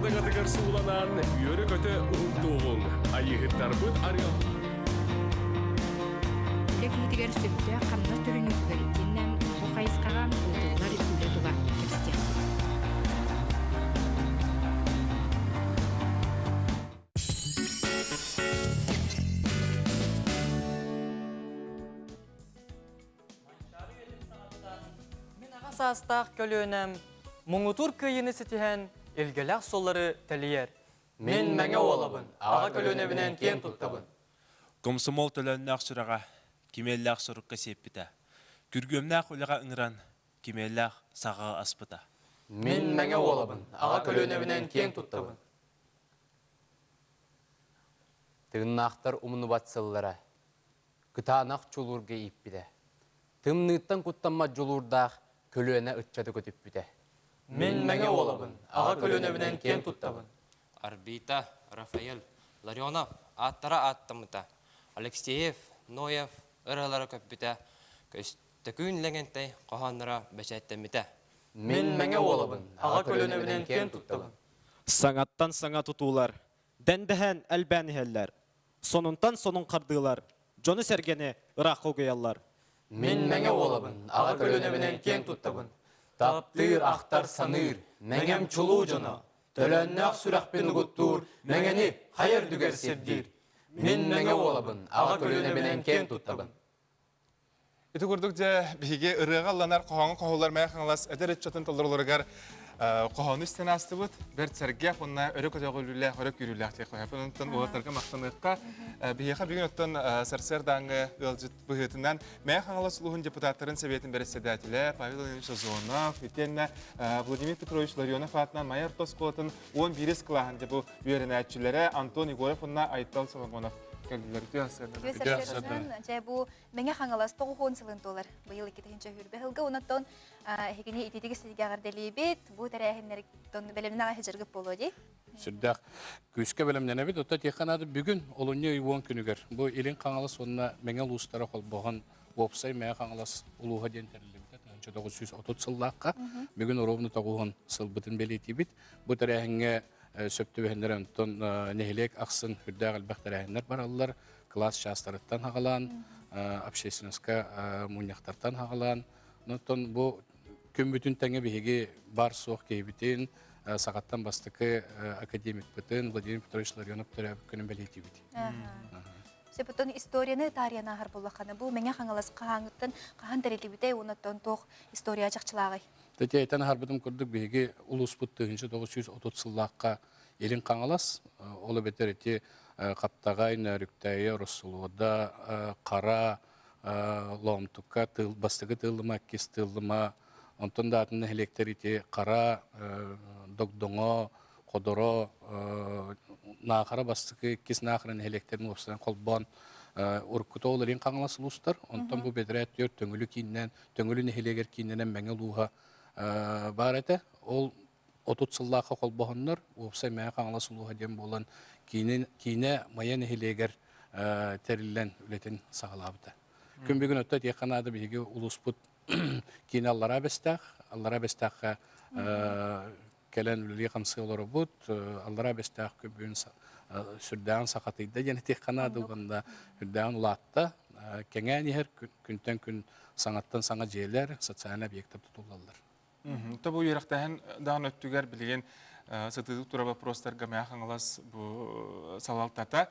Садыгатыгар сууланан, үйөрі көті ұлттуғын. Айығыттар бұд арыал. Лекетигер сөпте қамна түрін үкігерікеннен бұқайысқаған ұлдылар үлі тұла кепсте. Састақ көлөнім, мұңытур көйіні сетіген елгеләқ солары тәлиер. Мен мәңе олабын, аға көлөнебінен кен тұттабын. Комсомол төлөннәқ сұраға, кемелләқ сұрыққа сеппіті. Күргөмнәқ ұлыға ұңыран, кемелләқ сағаға аспыта. Мен мәңе олабын, аға көлөнебінен кен тұттабын. Тығыннақтар ұмыны батсылылара, күтанақ чулурға иппіде. Тымнықтан құттанма жолурдақ, көлөне ұтчады көтіп бүді. Мен мәңе олабын, аға көлөнебінен кен тұттабын. Арбита, Рафаэль, Ларионов, аттара аттамыта. Алексеев, Ноев, ыралары көппіті. Көсті күн ләгентай қоғаныра бәшәттеміті. Мен мәңе олабын, аға көлөнебінен кен тұттабын. Саңаттан саңа тұтулар, дәндіхән әлбәнігеллер. Сонунтан сонун қардылар, жоны сәргені ұрақ қоғиялар. Мен мәңе олабын, аға көлөнебінен кен тұттабын. Таптыр, ақтар саныр, мәңем чулу жона. Төләннәқ сүрәқпен ұғыттур, мәңені қайыр дүгер сердир. Мен мәңе олабын, аға көлөнебінен кен тұттабын. Эти көрдік де біге ұрыға аланар қоғаңы қоғылар мәе қаңылас әдер етчатын толырылырғар қоғаны үстен асты бұд, бәрт сәрге қонна өрі көтеғілілі, өрі күрілі ақтей қойып. Онтан олатарға мақтаныққа біғеға бүгін өттен сәрсер даңғы өлжіт бұғытынан мәе қаңылас ұлығын депутаттарын сәбетін бәрі седәтілі, Павел Ильич Озонов, Фетенна, Владимир Петрович Ларионов атынан Майор Тосқолатын 11 қылағын деп үйерін әтчілері Антон Егоров онына Айтал Соломонов. Жай бұл мәңе қаңылас 9 сылын толар. Бұйыл 2-ші хүрбе ғылғы, онаттон хекіне итетігі сілге ағырделі бет, бұл тәрәхінлердің бәлемін аға хежіргіп болу дей. Сүрдәқ көске бәлемнен әбет, отта текқанады бүгін олуне үйуан күнігер. Бұл елін қаңылас онына мәңе ұлыстары қол болған опсай мәңе қаңылас ұлуға ден тәрілімді. 1930 сыллаққа бүгін ровны тоғуған сыл бұтын бәлеті бет. Бұл тәрәхінге сөпті бәхіндер өңтін нехелек ақсын үрдәғіл бәқтәрәхіндер бар алылар. Класс шастарыттан хағалан, общественностка мұнияқтартан хағалан. Нұттын бұл күн бүтін тәңе бейге бар соқ кейбітін, сағаттан бастықы академик бұтын Владимир Петрович Ларионов түрәбі күнін бәлеті бейді. Сөптен историяны тарияна ағар болақаны. Бұл мәңе қаңылас қағаңыттан қаған тәрелі бейді, онаттан тоқ история жақчылағай. Тәте айтан харбытым көрдік бейге ұлыс бұтты 1930 сыллаққа елін қаңылас. Олы бетер ете қаптағай, нәріктәйі, Росулуада, қара, ломтыққа, бастығы тылыма, кес тылыма. Онтын да атын әлектер ете қара, доғдоңо, қодоро, нақара бастығы, кес нақырын әлектерін опсынан қолбан. Уркута олар ең қаңылас ұлыстар. Онтын бұл бетер әттер төңілі кейіннен, төңілі нәхелегер кейіннен мәңі луға бар әті. Ол 30 сыллаққа қол бұғынлар, опсай мәңі қаңылас ұлуға дем болан кейіне майя нәхелегер тәрілілен үлетін сағалабыды. Күн бүгін өтті текқанады бейге ұлыс бұд кейіне аллара бәстаққа кәлін үлі қамсы олары бұд, аллара бәстақ күн бүгін сүрдәғын сақатыйды. Және текқанады ұғында үрдәғын ұлатты. Кәңән ехер күнтен күн саңаттан саңа жейлер, социальный объекттар тұтылалар. Табу ерақтайын дағын өттігер білген сытыдық тұра вопростарға мәя қаңылас салалтата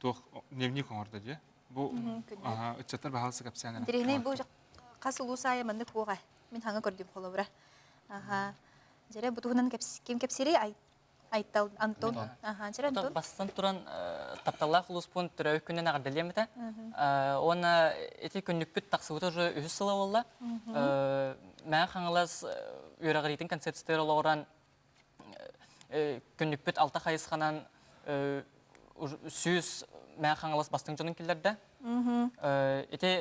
тоқ дневник оңырды де. Бұл үтчаттар бағалысы кәпсәнер. Дерегіне бұл қасы ұлу сайы мәнді қуға. Мен хаңа көрдім қолы бұра. Жәрі бұтығынан кем кәпсері Айтал Антон. Жәрі Антон. Бастан тұран тапталақ ұлыс бұн түрі өкінен ағырдалем еті. Оны еті күнлік бүт тақсығыты жы үхі сыла олла. Мәң қаңылас үйрағыретін концепциялар олағыран күнлік бүт алта қайысқанан сүйіз мәң қаңылас бастың жонын келдерді. Еті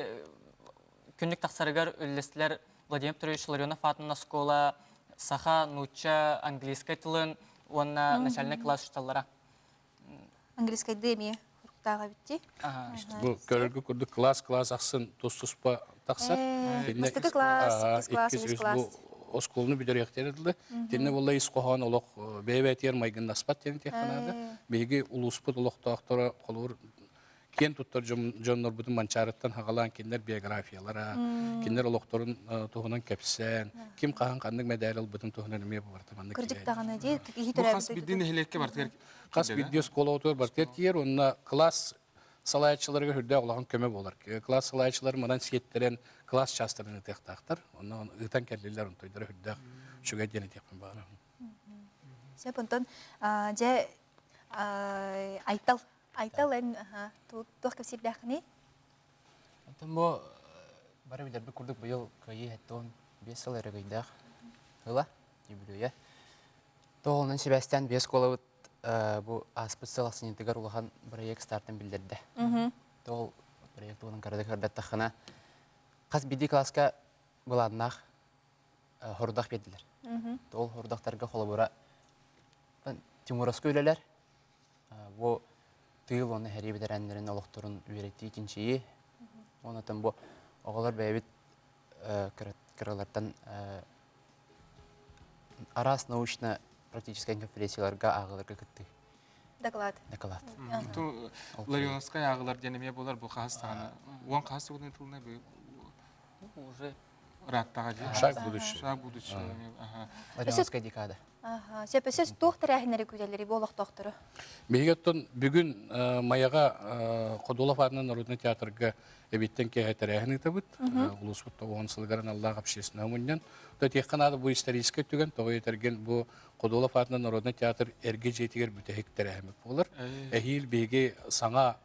күнлік тақсарығар үлестілер Владимир Петрович Ларионов атының школа, саха, нуча, английскай тылын, онна начальный класс шталлара. Английскай деме құрықтаға бітті? Бұл көрілгі көрді класс ақсын тос-тоспа тақсар. Мастықы класс, класс. осколunu бидеректерди. Тенне болла исқохан олох бебетер майгын наспат тен технада. Беги улуспут олохтоктора колур кен туттар жоннор бутун манчарыттан хагалан киндер биографиялара, киндер олохторун туһунан кепсен, ким кахан кандык медаль бутун туһунан эме бартаманды. Кырдыктаганы ди Хас биддин хелекке бартер. Кас видео школа отор бартер тиер, онна класс салаячыларга хүрдө олаган көмө болар. Класс салаячылар мынан сиеттерен класс частарын тектактар, онна ытан келлелер онтойдор хүрдө шуга дене текпен бара. Сепонтон же айтал эн тух кепсип дахни. Антон бо бары бидер бу курдук быйыл кайы хеттон 5 жыл эрегейдах. Ыла, юбилея. Тоолнун Себастьян 5 колобут бу аспыт саласын интегар улахан проект стартын билдирди. Тоол проект унун карадык тахана кас биди класска буладнах хордах бедилер. Тоол хордахтарга холобура Тимураско үлелер. Бу тыйл оны хәри бедерәннәрен олохторун үйрәтти икенчеyi. Онотан бу оголар бәйбит кырылардан арас научно-практический конференцияларга агыларга кытты. Доклад. Ту Ларионовская агылар денеме болар бу хастаны. Уан хасты удан тулны бу уже раттага же. Шаг будущее. Шаг будущее. Ларионовская декада. Сепесес тохтар әһнәре күтәләре болох тохторы. Бегеттон бүгүн маяга Кодолов атынан Народный театрга эбиттен кеһәтәрәһен итәбит. Улуспут тавын сылгарын Аллах общественный умыннан. То технада бу исторический түгән, то етәрген бу Кодолов атынан Народный театр эрге жетигер бүтәһек тәрәһме булыр. Әһил беге саңа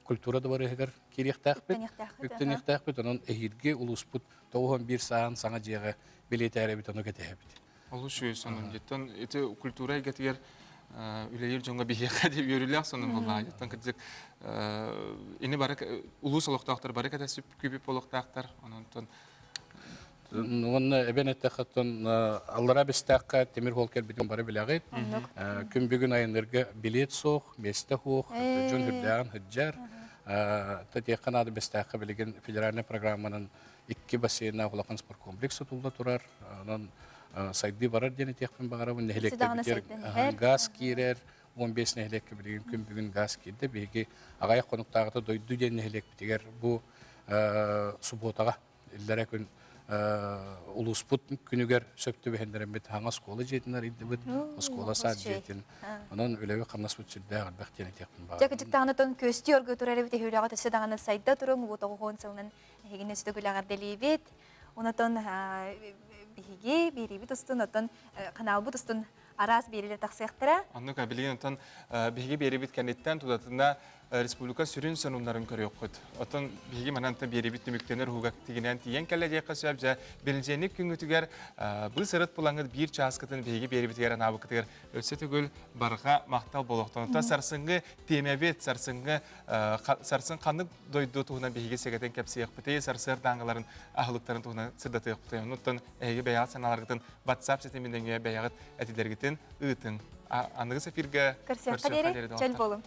культура да бар эгер кирехтәхбит. Үктәнехтәхбит, анан әһилге улуспут тавын бир саан саңа җыга билетәре бит аны кетәһбит. Олушу сонун жеттен эти культура гетер үләйер жонга бихега дип йөрүләр сонун булла. Жеттен кидик ине барак улус олоктактар барак да сүп күбип олоктактар. Онтон Онна эбенетте хаттан аллара бистакка темир холкер битен бары билагыт. Күн бүгүн айынырга билет сох, месте хох, жон хүрдәгән хәҗҗәр. Тәтә канада бистакка билеген федеральный программаның 2 бассейнна улакан спорт комплексы тулда турар. Анан сайды барар дене техпен багара бу нехлекте битер газ кирер 15 нехлекке билген күн бүгүн газ кирде беги агай конуктагы дойду дене нехлек битер бу субботага иллере күн улуспут күнүгер сөптү бендерен бит хаңа школа жетинер иде бит школа саат жетин анан үлеби камнас бүтсүдө албак дене техпен багара Жакычыктаганы тон көстү өргө турары бит хүрәгә тәсәдәгәне сайда турың бу 9 хегене сөтөгүләгәр делибет онотон биһиги бирибит устун отон канал бут устун арас бериле таксыктыра. Анны кабилен отон биһиги берибит кенеттен тудатында республика сүрүн сонуннарын көрөкөт. Отон биһиги мананта берибит түмүктенер хугак тигинен тиен кележе касап жа белженlik күнгүтүгер бу сырыт булаңы бир часкытын биһиги берибитер анабыкытыр. Өсө түгүл барга мактал болохтон та сарсыңгы темебет сарсыңгы сарсын кандык дойду тугуна биһиги сегетен кепсиек бите сарсыр даңгыларын ахлыктарын тугуна сырдатык бите. Онтон эги бая саналаргытын WhatsApp сетеминдеге баягыт этидергитин ытын аныгы сефирге көрсөк кадери жел болум.